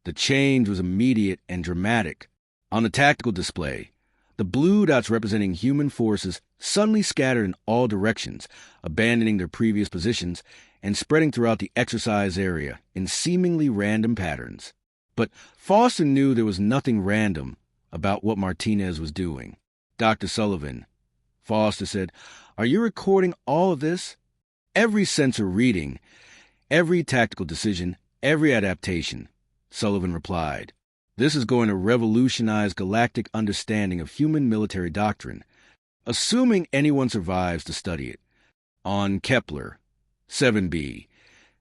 The change was immediate and dramatic. On the tactical display, the blue dots representing human forces suddenly scattered in all directions, abandoning their previous positions and spreading throughout the exercise area in seemingly random patterns. But Foster knew there was nothing random about what Martinez was doing. "Dr. Sullivan," Foster said, "are you recording all of this?" "Every sensor reading, every tactical decision, every adaptation," Sullivan replied. "This is going to revolutionize galactic understanding of human military doctrine, assuming anyone survives to study it. On Kepler 7b,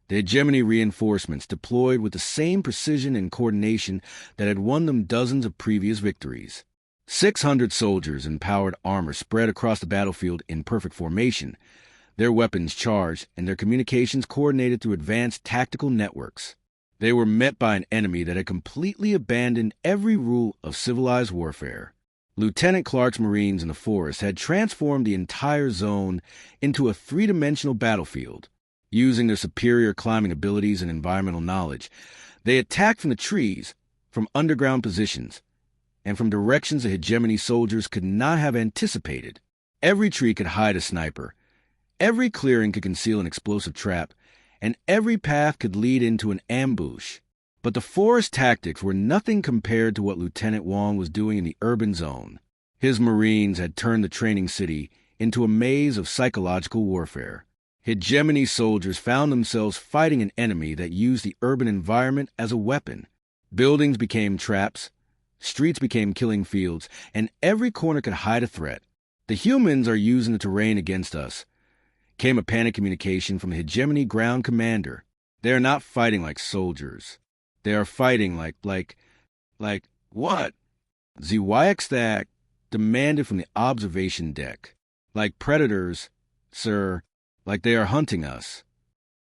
the hegemony reinforcements deployed with the same precision and coordination that had won them dozens of previous victories. 600 soldiers in powered armor spread across the battlefield in perfect formation, their weapons charged and their communications coordinated through advanced tactical networks. They were met by an enemy that had completely abandoned every rule of civilized warfare. Lieutenant Clark's Marines in the forest had transformed the entire zone into a three-dimensional battlefield. Using their superior climbing abilities and environmental knowledge, they attacked from the trees, from underground positions, and from directions the hegemony soldiers could not have anticipated. Every tree could hide a sniper, every clearing could conceal an explosive trap, and every path could lead into an ambush. But the forest tactics were nothing compared to what Lieutenant Wong was doing in the urban zone. His Marines had turned the training city into a maze of psychological warfare. Hegemony soldiers found themselves fighting an enemy that used the urban environment as a weapon. Buildings became traps, streets became killing fields, and every corner could hide a threat. The humans are using the terrain against us. Came a panic communication from the hegemony ground commander. They are not fighting like soldiers. They are fighting like what? Zwiakstak demanded from the observation deck. Like predators, sir, like they are hunting us.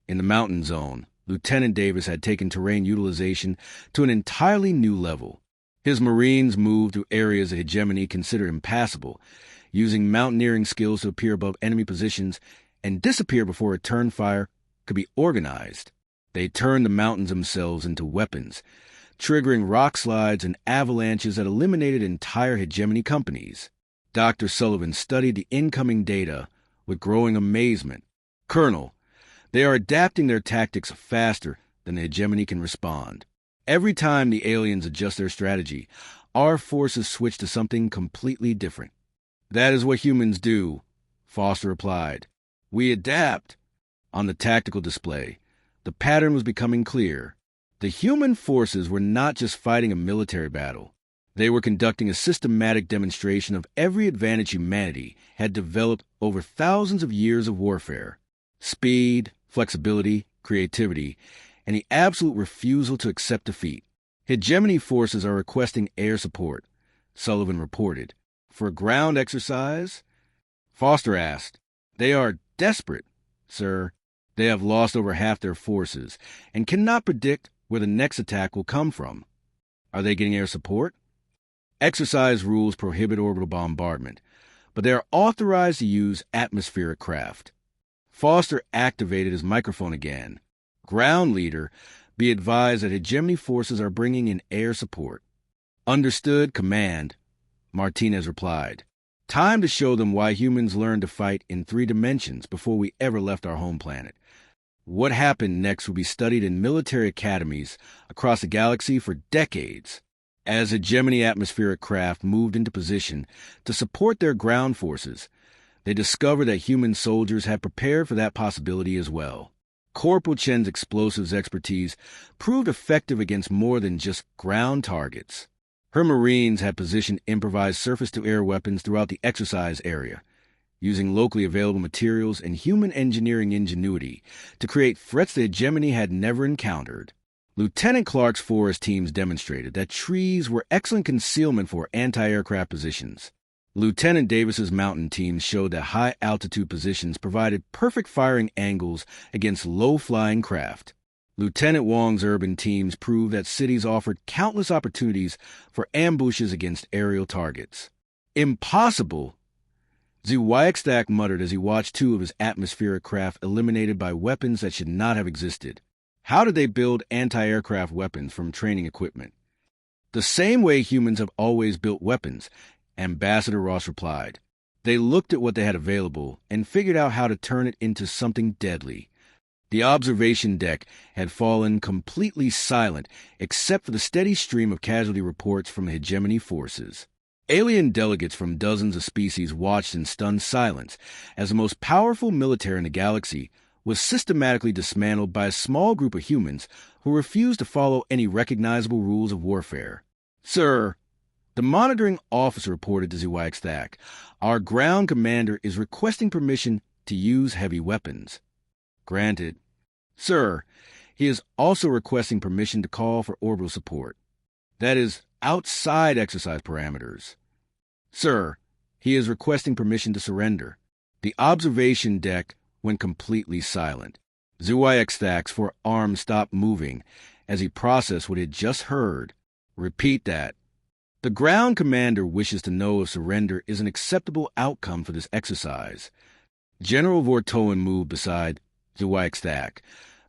In the mountain zone, Lieutenant Davis had taken terrain utilization to an entirely new level. His Marines moved through areas the hegemony considered impassable, using mountaineering skills to appear above enemy positions and disappear before a turn fire could be organized. They turned the mountains themselves into weapons, triggering rock slides and avalanches that eliminated entire hegemony companies. Dr. Sullivan studied the incoming data with growing amazement. Colonel, they are adapting their tactics faster than the hegemony can respond. Every time the aliens adjust their strategy, our forces switch to something completely different. That is what humans do, Foster replied. We adapt. On the tactical display, the pattern was becoming clear. The human forces were not just fighting a military battle. They were conducting a systematic demonstration of every advantage humanity had developed over thousands of years of warfare. Speed, flexibility, creativity, and the absolute refusal to accept defeat. Hegemony forces are requesting air support, Sullivan reported. For a ground exercise? Foster asked. They are desperate, sir. They have lost over half their forces and cannot predict where the next attack will come from. Are they getting air support? Exercise rules prohibit orbital bombardment, but they are authorized to use atmospheric craft. Foster activated his microphone again. Ground leader, be advised that hegemony forces are bringing in air support. Understood, command, Martinez replied. Time to show them why humans learned to fight in 3 dimensions before we ever left our home planet. What happened next will be studied in military academies across the galaxy for decades. As hegemony atmospheric craft moved into position to support their ground forces, they discovered that human soldiers had prepared for that possibility as well. Corporal Chen's explosives expertise proved effective against more than just ground targets. Her Marines had positioned improvised surface-to-air weapons throughout the exercise area, using locally available materials and human engineering ingenuity to create threats the hegemony had never encountered. Lieutenant Clark's forest teams demonstrated that trees were excellent concealment for anti-aircraft positions. Lieutenant Davis's mountain teams showed that high-altitude positions provided perfect firing angles against low-flying craft. Lieutenant Wong's urban teams proved that cities offered countless opportunities for ambushes against aerial targets. Impossible! Zwiakstak muttered as he watched 2 of his atmospheric craft eliminated by weapons that should not have existed. How did they build anti-aircraft weapons from training equipment? The same way humans have always built weapons, Ambassador Ross replied. They looked at what they had available and figured out how to turn it into something deadly. The observation deck had fallen completely silent except for the steady stream of casualty reports from the hegemony forces. Alien delegates from dozens of species watched in stunned silence as the most powerful military in the galaxy was systematically dismantled by a small group of humans who refused to follow any recognizable rules of warfare. Sir, the monitoring officer reported to Zwiakstak, our ground commander is requesting permission to use heavy weapons. Granted. Sir, he is also requesting permission to call for orbital support. That is outside exercise parameters. Sir, he is requesting permission to surrender. The observation deck went completely silent. Zwiakstak's forearm stopped moving as he processed what he had just heard. Repeat that. The ground commander wishes to know if surrender is an acceptable outcome for this exercise. General Vortoen moved beside Zwaxthak,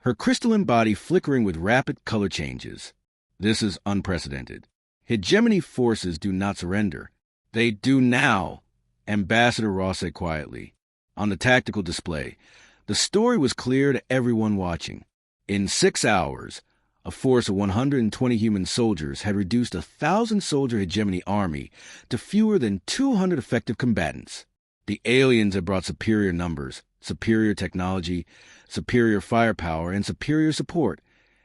her crystalline body flickering with rapid color changes. This is unprecedented. Hegemony forces do not surrender. They do now, Ambassador Ross said quietly. On the tactical display, the story was clear to everyone watching. In 6 hours, a force of 120 human soldiers had reduced a 1,000-soldier hegemony army to fewer than 200 effective combatants. The aliens had brought superior numbers, superior technology, superior firepower, and superior support,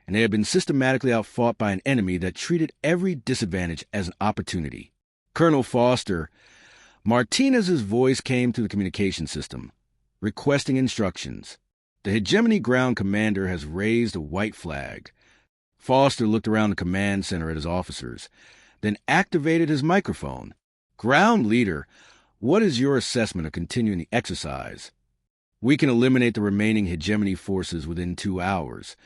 and they had been systematically outfought by an enemy that treated every disadvantage as an opportunity. Colonel Foster, Martinez's voice came through the communication system, requesting instructions. The hegemony ground commander has raised a white flag. Foster looked around the command center at his officers, then activated his microphone. Ground leader, what is your assessment of continuing the exercise? We can eliminate the remaining hegemony forces within 2 hours,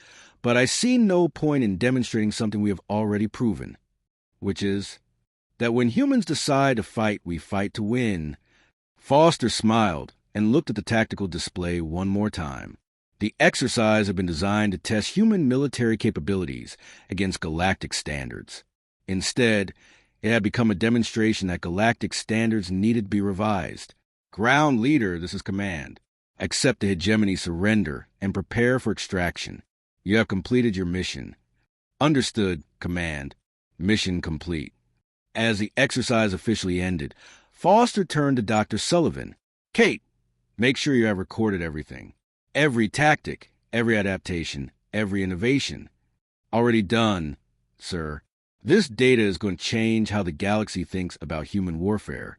but I see no point in demonstrating something we have already proven, which is that when humans decide to fight, we fight to win. Foster smiled and looked at the tactical display one more time. The exercise had been designed to test human military capabilities against galactic standards. Instead, it had become a demonstration that galactic standards needed to be revised. Ground leader, this is command. Accept the hegemony surrender and prepare for extraction. You have completed your mission. Understood, command. Mission complete. As the exercise officially ended, Foster turned to Dr. Sullivan. Kate, make sure you have recorded everything. Every tactic, every adaptation, every innovation. Already done, sir. This data is going to change how the galaxy thinks about human warfare.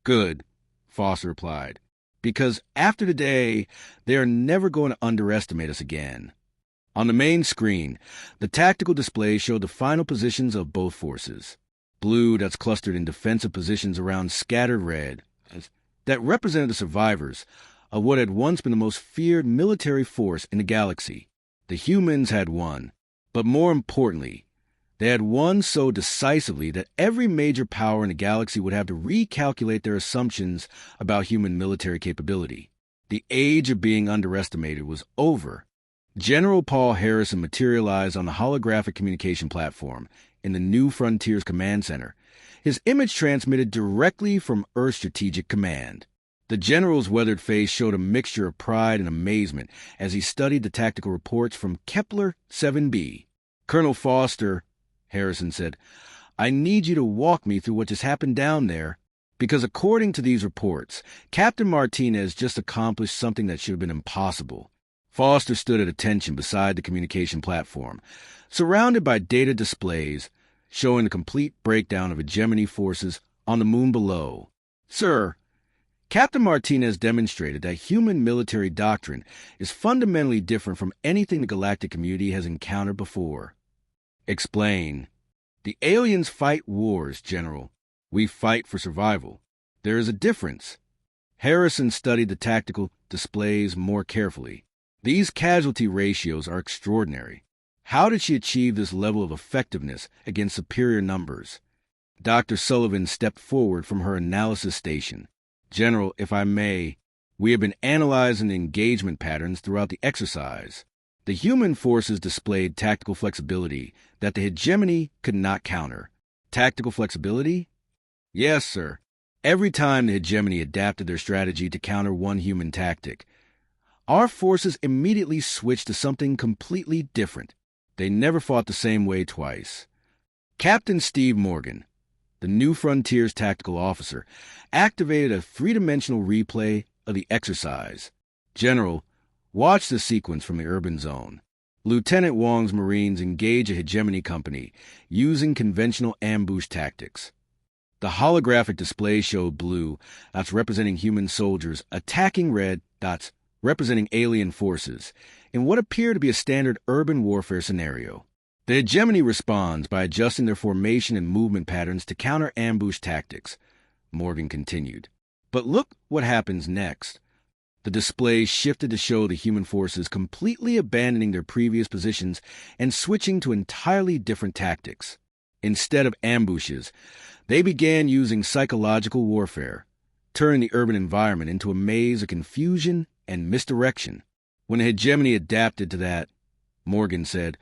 Good, Foster replied. Because after today, they are never going to underestimate us again. On the main screen, the tactical display showed the final positions of both forces. Blue, that's clustered in defensive positions around scattered red, that represented the survivors of what had once been the most feared military force in the galaxy. The humans had won, but more importantly, they had won so decisively that every major power in the galaxy would have to recalculate their assumptions about human military capability. The age of being underestimated was over. General Paul Harrison materialized on the holographic communication platform in the New Frontiers Command Center, his image transmitted directly from Earth Strategic Command. The general's weathered face showed a mixture of pride and amazement as he studied the tactical reports from Kepler 7b. Colonel Foster, Harrison said, I need you to walk me through what just happened down there, because according to these reports, Captain Martinez just accomplished something that should have been impossible. Foster stood at attention beside the communication platform, surrounded by data displays showing the complete breakdown of hegemony forces on the moon below. Sir, Captain Martinez demonstrated that human military doctrine is fundamentally different from anything the galactic community has encountered before. Explain. The aliens fight wars, General. We fight for survival. There is a difference. Harrison studied the tactical displays more carefully. These casualty ratios are extraordinary. How did she achieve this level of effectiveness against superior numbers? Dr. Sullivan stepped forward from her analysis station. General, if I may, we have been analyzing the engagement patterns throughout the exercise. The human forces displayed tactical flexibility that the hegemony could not counter. Tactical flexibility? Yes, sir. Every time the hegemony adapted their strategy to counter one human tactic, our forces immediately switched to something completely different. They never fought the same way twice. Captain Steve Morgan, the New Frontiers tactical officer, activated a three-dimensional replay of the exercise. General, watch the sequence from the urban zone. Lieutenant Wong's Marines engage a hegemony company using conventional ambush tactics. The holographic display showed blue, that's representing human soldiers, attacking red, dots representing alien forces, in what appeared to be a standard urban warfare scenario. The hegemony responds by adjusting their formation and movement patterns to counter ambush tactics, Morgan continued. But look what happens next. The display shifted to show the human forces completely abandoning their previous positions and switching to entirely different tactics. Instead of ambushes, they began using psychological warfare, turning the urban environment into a maze of confusion and misdirection. When the hegemony adapted to that, Morgan said,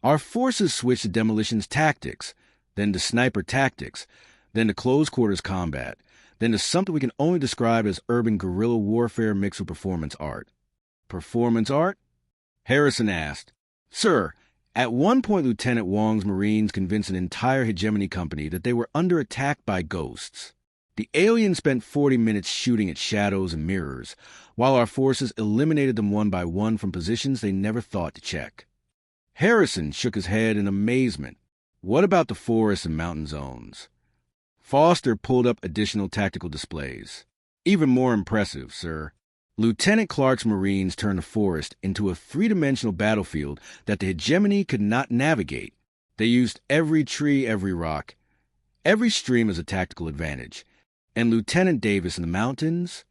our forces switched to demolitions tactics, then to sniper tactics, then to close quarters combat, then to something we can only describe as urban guerrilla warfare mixed with performance art. Performance art? Harrison asked. Sir, at one point Lieutenant Wong's Marines convinced an entire hegemony company that they were under attack by ghosts. The aliens spent 40 minutes shooting at shadows and mirrors, while our forces eliminated them one by one from positions they never thought to check. Harrison shook his head in amazement. What about the forests and mountain zones? Foster pulled up additional tactical displays. Even more impressive, sir. Lieutenant Clark's Marines turned the forest into a three-dimensional battlefield that the hegemony could not navigate. They used every tree, every rock, every stream as a tactical advantage. And Lieutenant Davis in the mountains?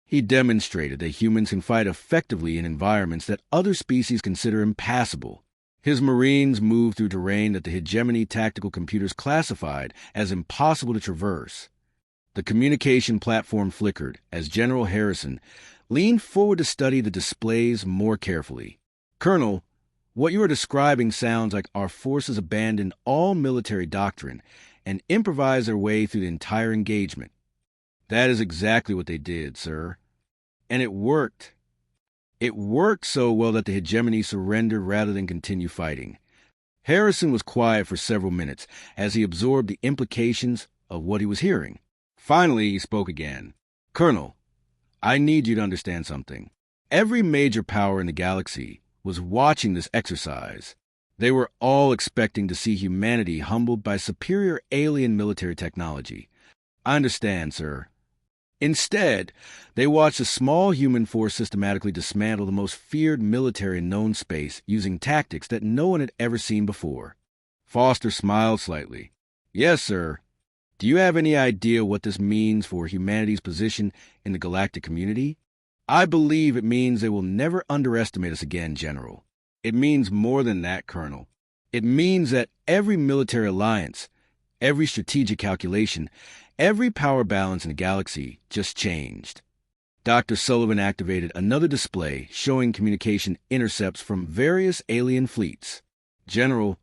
He demonstrated that humans can fight effectively in environments that other species consider impassable. His Marines moved through terrain that the hegemony tactical computers classified as impossible to traverse. The communication platform flickered as General Harrison leaned forward to study the displays more carefully. Colonel, what you are describing sounds like our forces abandoned all military doctrine and improvised their way through the entire engagement. That is exactly what they did, sir. And it worked. It worked so well that the hegemony surrendered rather than continue fighting. Harrison was quiet for several minutes as he absorbed the implications of what he was hearing. Finally, he spoke again. Colonel, I need you to understand something. Every major power in the galaxy was watching this exercise. They were all expecting to see humanity humbled by superior alien military technology. I understand, sir. Instead, they watched a small human force systematically dismantle the most feared military in known space using tactics that no one had ever seen before. Foster smiled slightly. Yes, sir. Do you have any idea what this means for humanity's position in the galactic community? I believe it means they will never underestimate us again, General. It means more than that, Colonel. It means that every military alliance, every strategic calculation, every power balance in the galaxy just changed. Dr. Sullivan activated another display showing communication intercepts from various alien fleets. General,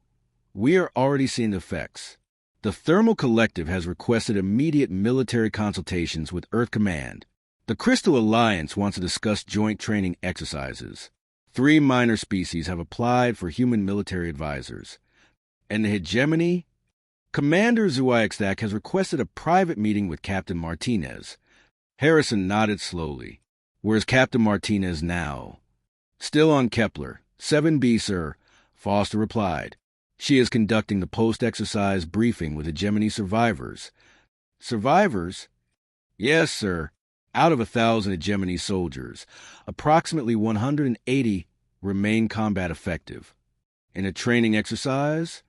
we are already seeing the effects. The Thermal Collective has requested immediate military consultations with Earth Command. The Crystal Alliance wants to discuss joint training exercises. 3 minor species have applied for human military advisors. And the hegemony? Commander Zhuaixdak has requested a private meeting with Captain Martinez. Harrison nodded slowly. Where's Captain Martinez now? Still on Kepler. 7B, sir, Foster replied. She is conducting the post-exercise briefing with hegemony survivors. Survivors? Yes, sir. Out of 1,000 hegemony soldiers, approximately 180 remain combat effective. In a training exercise?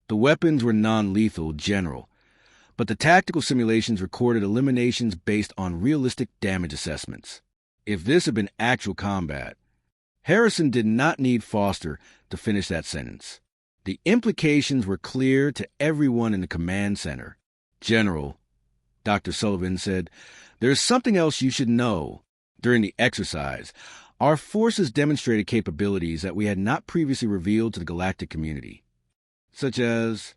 The weapons were non-lethal, General, but the tactical simulations recorded eliminations based on realistic damage assessments. If this had been actual combat, Harrison did not need Foster to finish that sentence. The implications were clear to everyone in the command center. General, Dr. Sullivan said, there's something else you should know. During the exercise, our forces demonstrated capabilities that we had not previously revealed to the galactic community, such as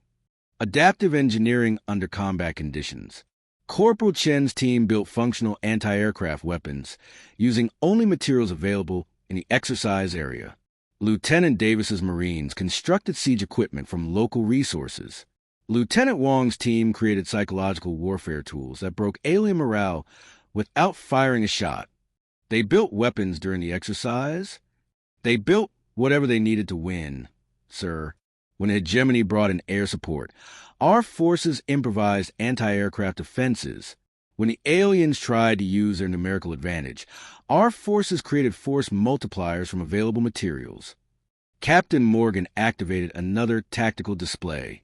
adaptive engineering under combat conditions. Corporal Chen's team built functional anti-aircraft weapons using only materials available in the exercise area. Lieutenant Davis's Marines constructed siege equipment from local resources. Lieutenant Wong's team created psychological warfare tools that broke alien morale without firing a shot. They built weapons during the exercise. They built whatever they needed to win, sir. When hegemony brought in air support, our forces improvised anti-aircraft defenses. When the aliens tried to use their numerical advantage, our forces created force multipliers from available materials. Captain Morgan activated another tactical display.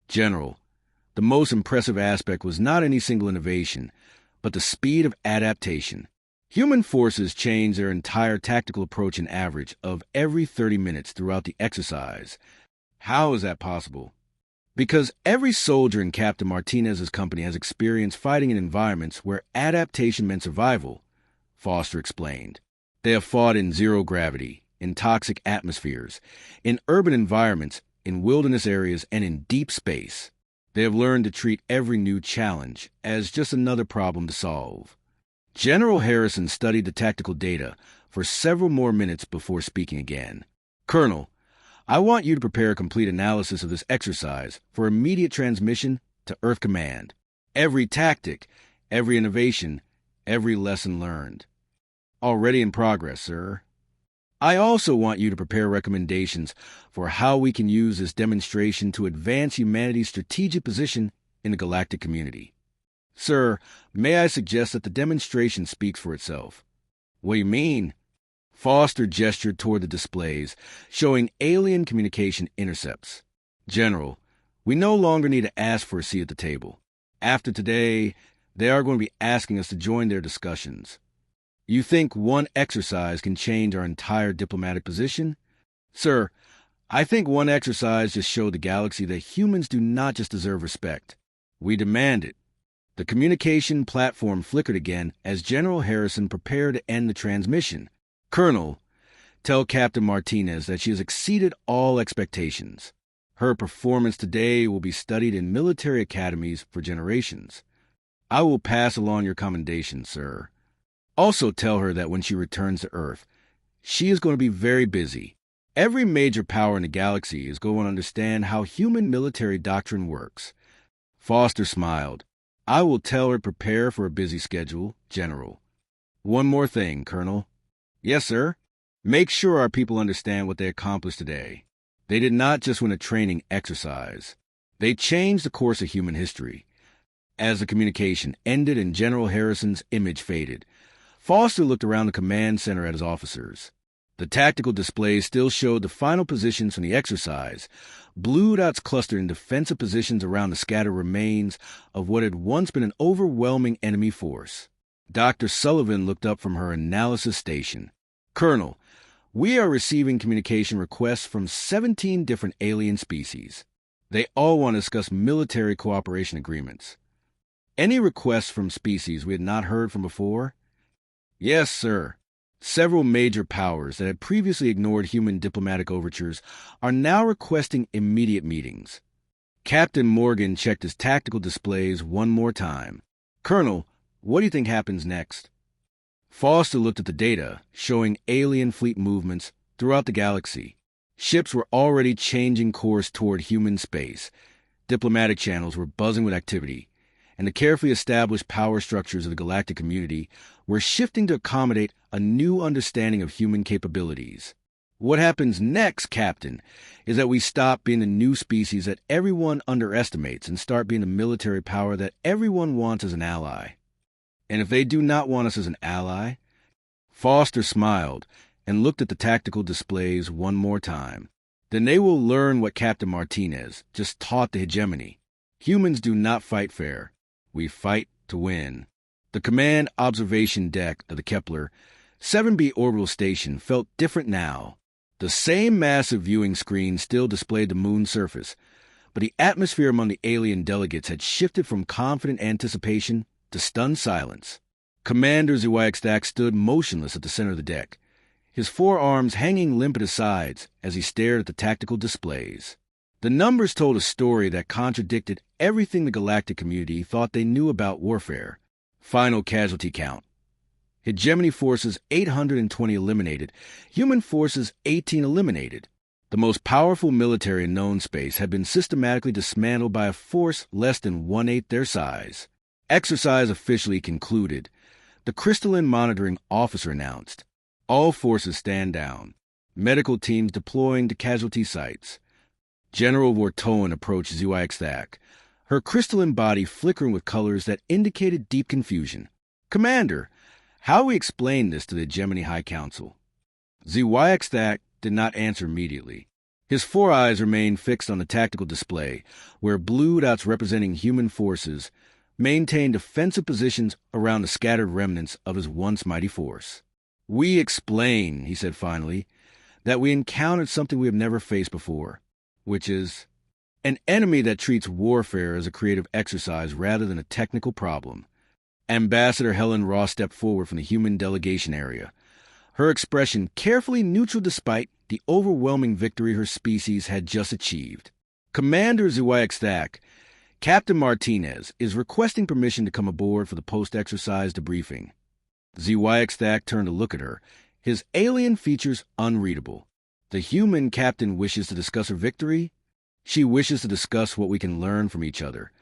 General, the most impressive aspect was not any single innovation, but the speed of adaptation. Human forces changed their entire tactical approach an average of every 30 minutes throughout the exercise. How is that possible? Because every soldier in Captain Martinez's company has experienced fighting in environments where adaptation meant survival, Foster explained. They have fought in zero gravity, in toxic atmospheres, in urban environments, in wilderness areas, and in deep space. They have learned to treat every new challenge as just another problem to solve. General Harrison studied the tactical data for several more minutes before speaking again. Colonel, I want you to prepare a complete analysis of this exercise for immediate transmission to Earth Command. Every tactic, every innovation, every lesson learned. Already in progress, sir. I also want you to prepare recommendations for how we can use this demonstration to advance humanity's strategic position in the galactic community. Sir, may I suggest that the demonstration speaks for itself? What do you mean? Foster gestured toward the displays, showing alien communication intercepts. General, we no longer need to ask for a seat at the table. After today, they are going to be asking us to join their discussions. You think one exercise can change our entire diplomatic position? Sir, I think one exercise just showed the galaxy that humans do not just deserve respect. We demand it. The communication platform flickered again as General Harrison prepared to end the transmission. Colonel, tell Captain Martinez that she has exceeded all expectations. Her performance today will be studied in military academies for generations. I will pass along your commendations, sir. Also tell her that when she returns to Earth, she is going to be very busy. Every major power in the galaxy is going to understand how human military doctrine works. Foster smiled. I will tell her to prepare for a busy schedule, General. One more thing, Colonel. Yes, sir. Make sure our people understand what they accomplished today. They did not just win a training exercise. They changed the course of human history. As the communication ended and General Harrison's image faded, Foster looked around the command center at his officers. The tactical displays still showed the final positions from the exercise. Blue dots clustered in defensive positions around the scattered remains of what had once been an overwhelming enemy force. Dr. Sullivan looked up from her analysis station. Colonel, we are receiving communication requests from 17 different alien species. They all want to discuss military cooperation agreements. Any requests from species we had not heard from before? Yes, sir. Several major powers that had previously ignored human diplomatic overtures are now requesting immediate meetings. Captain Morgan checked his tactical displays one more time. Colonel, what do you think happens next? Foster looked at the data, showing alien fleet movements throughout the galaxy. Ships were already changing course toward human space. Diplomatic channels were buzzing with activity, and the carefully established power structures of the galactic community were shifting to accommodate a new understanding of human capabilities. What happens next, Captain, is that we stop being the new species that everyone underestimates and start being the military power that everyone wants as an ally. And if they do not want us as an ally? Foster smiled and looked at the tactical displays one more time. Then they will learn what Captain Martinez just taught the hegemony. Humans do not fight fair. We fight to win. The command observation deck of the Kepler 7B orbital station felt different now. The same massive viewing screen still displayed the moon's surface, but the atmosphere among the alien delegates had shifted from confident anticipation to stunned silence. Commander Zwiak stood motionless at the center of the deck, his forearms hanging limp at his sides as he stared at the tactical displays. The numbers told a story that contradicted everything the galactic community thought they knew about warfare. Final casualty count. Hegemony forces 820 eliminated, human forces 18 eliminated. The most powerful military in known space had been systematically dismantled by a force less than 1/8 their size. Exercise officially concluded. The crystalline monitoring officer announced. All forces stand down. Medical teams deploying to casualty sites. General Vortoen approached Zwiak, her crystalline body flickering with colors that indicated deep confusion. Commander, how do we explain this to the Hegemony High Council? Zwiak did not answer immediately. His four eyes remained fixed on the tactical display, where blue dots representing human forces maintained defensive positions around the scattered remnants of his once mighty force. We explain, he said finally, that we encountered something we have never faced before, which is an enemy that treats warfare as a creative exercise rather than a technical problem. Ambassador Helen Ross stepped forward from the human delegation area. her expression carefully neutral despite the overwhelming victory her species had just achieved. Commander Zhuaixdak, Captain Martinez is requesting permission to come aboard for the post-exercise debriefing. Zhuaixdak turned to look at her, his alien features unreadable. The human captain wishes to discuss her victory? She wishes to discuss what we can learn from each other.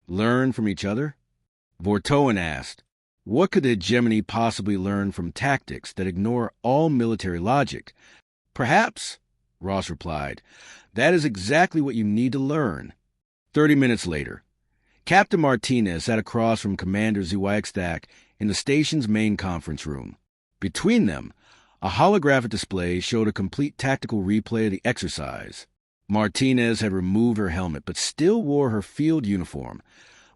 Learn from each other? Vortoan asked, what could the hegemony possibly learn from tactics that ignore all military logic? Perhaps, Ross replied, that is exactly what you need to learn. 30 minutes later, Captain Martinez sat across from Commander Zhuaixdak in the station's main conference room. Between them, a holographic display showed a complete tactical replay of the exercise. Martinez had removed her helmet but still wore her field uniform,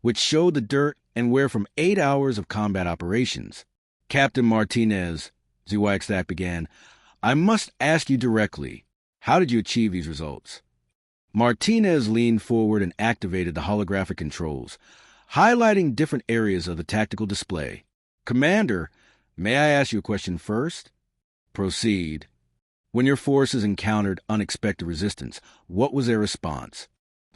which showed the dirt and wear from 8 hours of combat operations. Captain Martinez, Zhuaixdak began, I must ask you directly, how did you achieve these results? Martinez leaned forward and activated the holographic controls, highlighting different areas of the tactical display. Commander, may I ask you a question first? Proceed. When your forces encountered unexpected resistance, what was their response?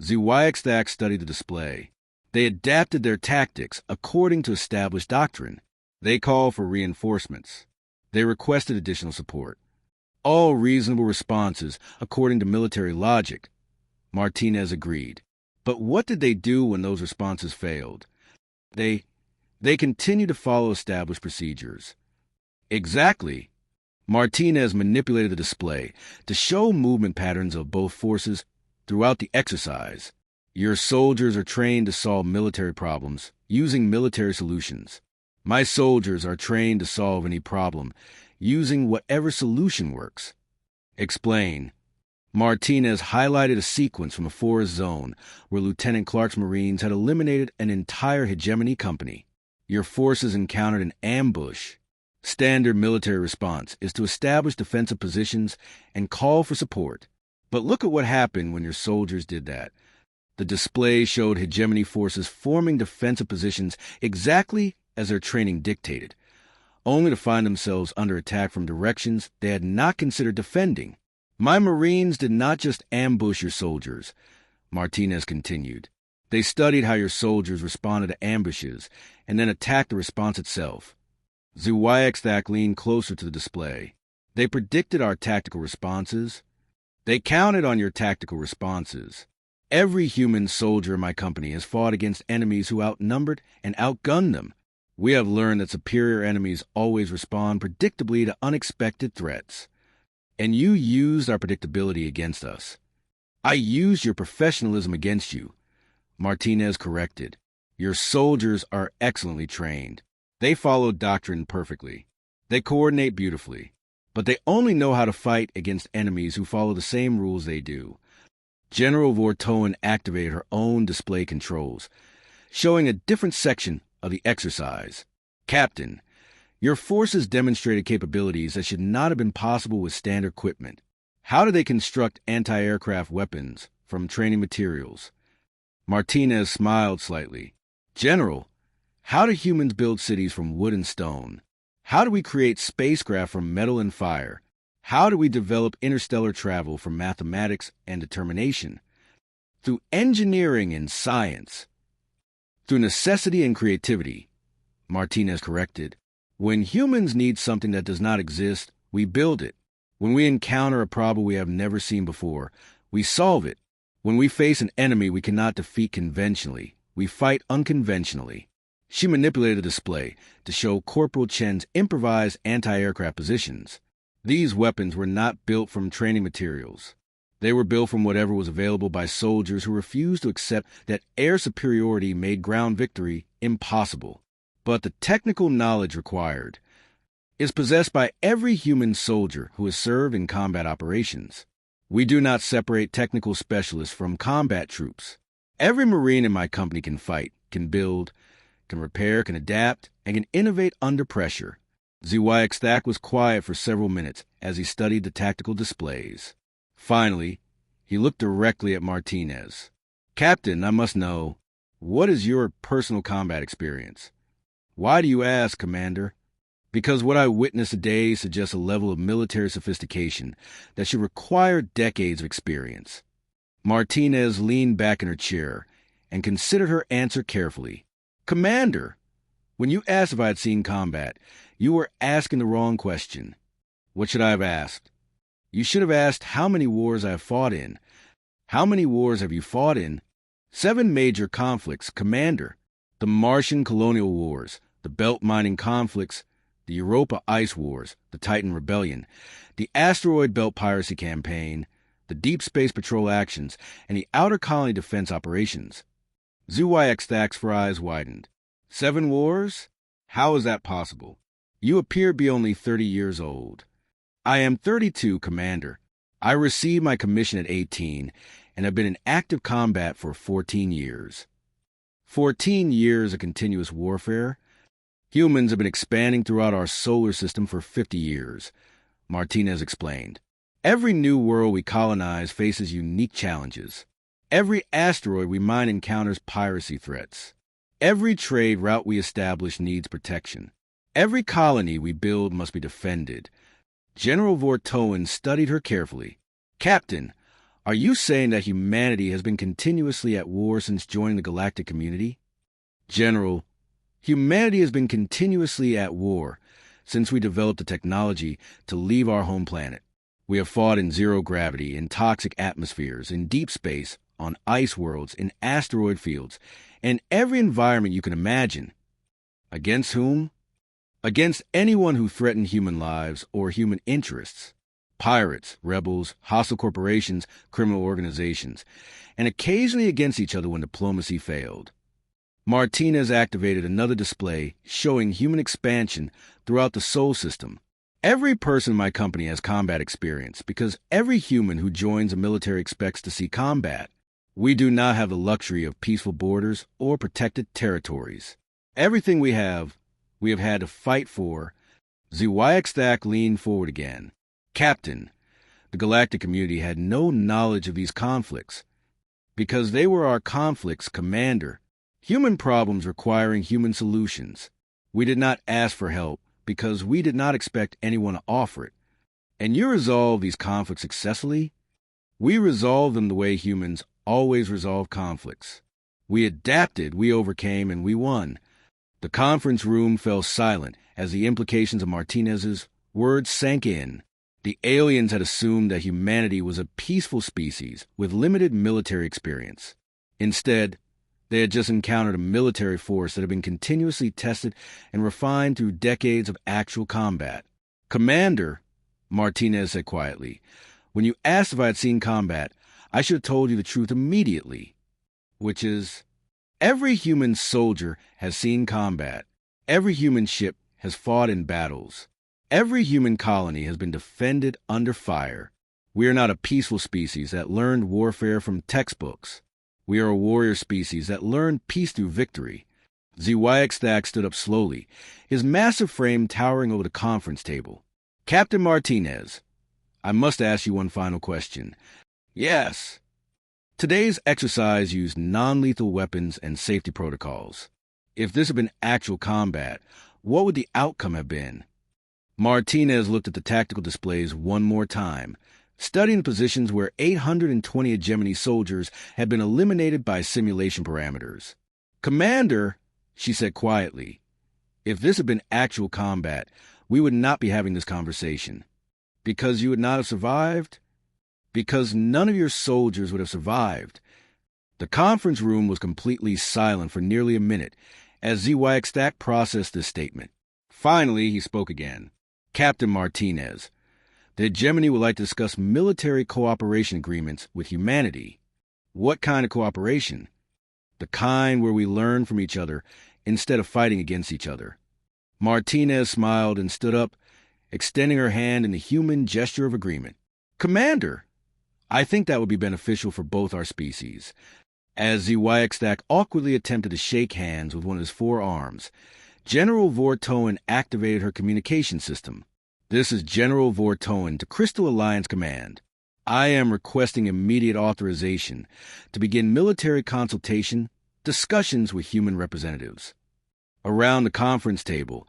Zhuaixdak studied the display. They adapted their tactics according to established doctrine. They called for reinforcements. They requested additional support. All reasonable responses according to military logic. Martinez agreed. But what did they do when those responses failed? They continued to follow established procedures. Exactly. Martinez manipulated the display to show movement patterns of both forces throughout the exercise. Your soldiers are trained to solve military problems using military solutions. My soldiers are trained to solve any problem using whatever solution works. Explain. Martinez highlighted a sequence from a forest zone where Lieutenant Clark's Marines had eliminated an entire hegemony company. Your forces encountered an ambush. Standard military response is to establish defensive positions and call for support. But look at what happened when your soldiers did that. The display showed hegemony forces forming defensive positions exactly as their training dictated, only to find themselves under attack from directions they had not considered defending. My Marines did not just ambush your soldiers, Martinez continued. They studied how your soldiers responded to ambushes and then attacked the response itself. Zhuaixdak leaned closer to the display. They predicted our tactical responses. They counted on your tactical responses. Every human soldier in my company has fought against enemies who outnumbered and outgunned them. We have learned that superior enemies always respond predictably to unexpected threats. And you used our predictability against us. I used your professionalism against you. Martinez corrected. Your soldiers are excellently trained. They follow doctrine perfectly. They coordinate beautifully. But they only know how to fight against enemies who follow the same rules they do. General Vortoan activated her own display controls, showing a different section of the exercise. Captain, your forces demonstrated capabilities that should not have been possible with standard equipment. How did they construct anti-aircraft weapons from training materials? Martinez smiled slightly. General, how do humans build cities from wood and stone? How do we create spacecraft from metal and fire? How do we develop interstellar travel from mathematics and determination? Through engineering and science. Through necessity and creativity, Martinez corrected. When humans need something that does not exist, we build it. When we encounter a problem we have never seen before, we solve it. When we face an enemy we cannot defeat conventionally, we fight unconventionally. She manipulated the display to show Corporal Chen's improvised anti-aircraft positions. These weapons were not built from training materials. They were built from whatever was available by soldiers who refused to accept that air superiority made ground victory impossible. But the technical knowledge required is possessed by every human soldier who has served in combat operations. We do not separate technical specialists from combat troops. Every Marine in my company can fight, can build, can repair, can adapt, and can innovate under pressure. Zhuaixdak was quiet for several minutes as he studied the tactical displays. Finally, he looked directly at Martinez. Captain, I must know, what is your personal combat experience? Why do you ask, Commander? Because what I witnessed today suggests a level of military sophistication that should require decades of experience. Martinez leaned back in her chair and considered her answer carefully. Commander, when you asked if I had seen combat, you were asking the wrong question. What should I have asked? You should have asked how many wars I have fought in. How many wars have you fought in? 7 major conflicts, Commander. The Martian colonial wars, the belt mining conflicts, the Europa Ice Wars, the Titan Rebellion, the Asteroid Belt Piracy Campaign, the Deep Space Patrol Actions, and the Outer Colony Defense Operations. ZYX Thak's eyes widened. 7 wars? How is that possible? You appear to be only 30 years old. I am 32, Commander. I received my commission at 18 and have been in active combat for 14 years. 14 years of continuous warfare? Humans have been expanding throughout our solar system for 50 years, Martinez explained. Every new world we colonize faces unique challenges. Every asteroid we mine encounters piracy threats. Every trade route we establish needs protection. Every colony we build must be defended. General Vortoen studied her carefully. Captain, are you saying that humanity has been continuously at war since joining the galactic community? General, humanity has been continuously at war since we developed the technology to leave our home planet. We have fought in zero gravity, in toxic atmospheres, in deep space, on ice worlds, in asteroid fields, and every environment you can imagine. Against whom? Against anyone who threatened human lives or human interests. Pirates, rebels, hostile corporations, criminal organizations, and occasionally against each other when diplomacy failed. Martinez activated another display showing human expansion throughout the Sol system. Every person in my company has combat experience because every human who joins the military expects to see combat. We do not have the luxury of peaceful borders or protected territories. Everything we have had to fight for. ZYX Thak leaned forward again. Captain, the galactic community had no knowledge of these conflicts. Because they were our conflicts, Commander. Human problems requiring human solutions. We did not ask for help because we did not expect anyone to offer it. And you resolved these conflicts successfully? We resolved them the way humans always resolve conflicts. We adapted, we overcame, and we won. The conference room fell silent as the implications of Martinez's words sank in. The aliens had assumed that humanity was a peaceful species with limited military experience. Instead, they had just encountered a military force that had been continuously tested and refined through decades of actual combat. Commander, Martinez said quietly, when you asked if I had seen combat, I should have told you the truth immediately, which is, every human soldier has seen combat. Every human ship has fought in battles. Every human colony has been defended under fire. We are not a peaceful species that learned warfare from textbooks. We are a warrior species that learned peace through victory. ZYX Thak stood up slowly, his massive frame towering over the conference table. Captain Martinez, I must ask you one final question. Yes. Today's exercise used non-lethal weapons and safety protocols. If this had been actual combat, what would the outcome have been? Martinez looked at the tactical displays one more time, studying positions where 820 hegemony soldiers had been eliminated by simulation parameters. Commander, she said quietly, if this had been actual combat, we would not be having this conversation. Because you would not have survived? Because none of your soldiers would have survived. The conference room was completely silent for nearly a minute as ZYX Thak processed this statement. Finally, he spoke again. Captain Martinez, the hegemony would like to discuss military cooperation agreements with humanity. What kind of cooperation? The kind where we learn from each other instead of fighting against each other. Martinez smiled and stood up, extending her hand in the human gesture of agreement. Commander, I think that would be beneficial for both our species. As ZYX Thak awkwardly attempted to shake hands with one of his 4 arms, General Vortoen activated her communication system. This is General Vortoen to Crystal Alliance Command. I am requesting immediate authorization to begin military consultation, discussions with human representatives. Around the conference table,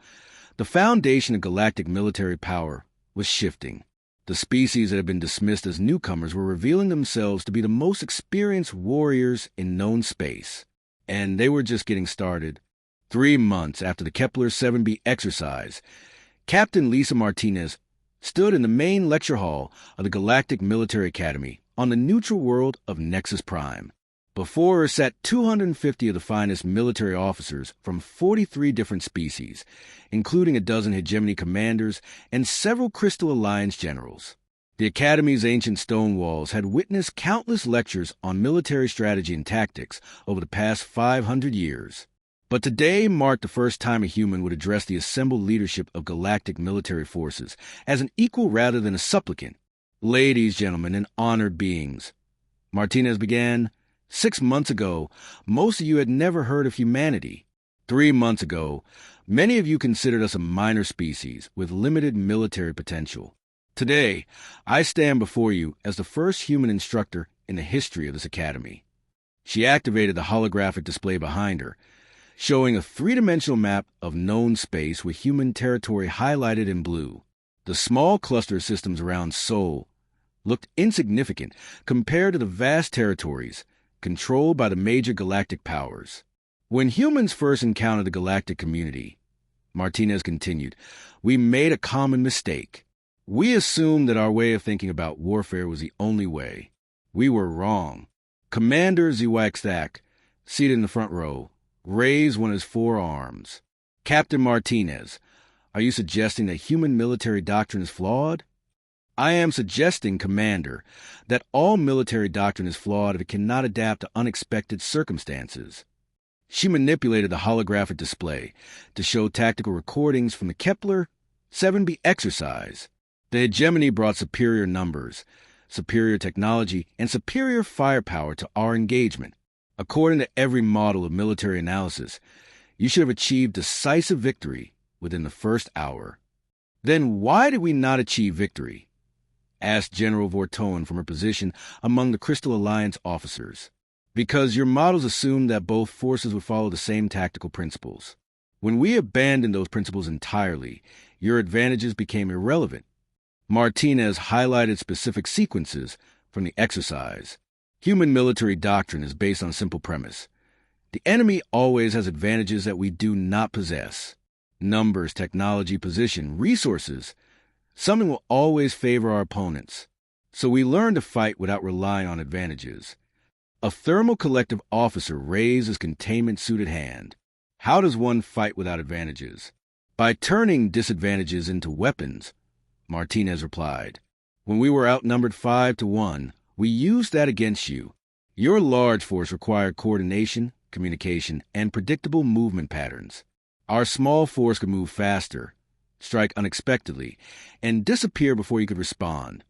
The foundation of galactic military power was shifting. The species that had been dismissed as newcomers were revealing themselves to be the most experienced warriors in known space. And they were just getting started. 3 months after the Kepler 7b exercise, Captain Lisa Martinez stood in the main lecture hall of the Galactic Military Academy on the neutral world of Nexus Prime. Before her sat 250 of the finest military officers from 43 different species, including a dozen hegemony commanders and several Crystal Alliance generals. The Academy's ancient stone walls had witnessed countless lectures on military strategy and tactics over the past 500 years. But today marked the first time a human would address the assembled leadership of galactic military forces as an equal rather than a supplicant. Ladies, gentlemen, and honored beings, Martinez began. 6 months ago, most of you had never heard of humanity. 3 months ago, many of you considered us a minor species with limited military potential. Today, I stand before you as the first human instructor in the history of this academy. She activated the holographic display behind her, showing a three-dimensional map of known space with human territory highlighted in blue. The small cluster of systems around Sol looked insignificant compared to the vast territories controlled by the major galactic powers. When humans first encountered the galactic community, Martinez continued, we made a common mistake. We assumed that our way of thinking about warfare was the only way. We were wrong. Commander Zwaxak, seated in the front row, raised one of his 4 arms. Captain Martinez, are you suggesting that human military doctrine is flawed? I am suggesting, Commander, that all military doctrine is flawed if it cannot adapt to unexpected circumstances. She manipulated the holographic display to show tactical recordings from the Kepler 7b exercise. The hegemony brought superior numbers, superior technology, and superior firepower to our engagement. According to every model of military analysis, you should have achieved decisive victory within the first hour. Then why did we not achieve victory? Asked General Vortoen from her position among the Crystal Alliance officers. Because your models assumed that both forces would follow the same tactical principles. When we abandoned those principles entirely, your advantages became irrelevant. Martinez highlighted specific sequences from the exercise. Human military doctrine is based on a simple premise. The enemy always has advantages that we do not possess. Numbers, technology, position, resources. Something will always favor our opponents. So we learn to fight without relying on advantages. A thermal collective officer raised his containment-suited hand. How does one fight without advantages? By turning disadvantages into weapons, Martinez replied. When we were outnumbered 5-1, we used that against you. Your large force required coordination, communication, and predictable movement patterns. Our small force could move faster, strike unexpectedly, and disappear before you could respond.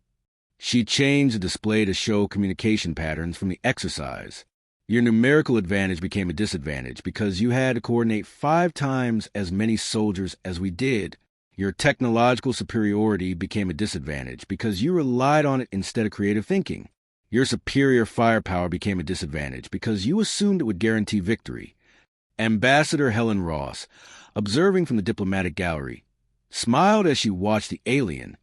She changed the display to show communication patterns from the exercise. Your numerical advantage became a disadvantage because you had to coordinate 5 times as many soldiers as we did. Your technological superiority became a disadvantage because you relied on it instead of creative thinking. Your superior firepower became a disadvantage because you assumed it would guarantee victory. Ambassador Helen Ross, observing from the diplomatic gallery, smiled as she watched the alien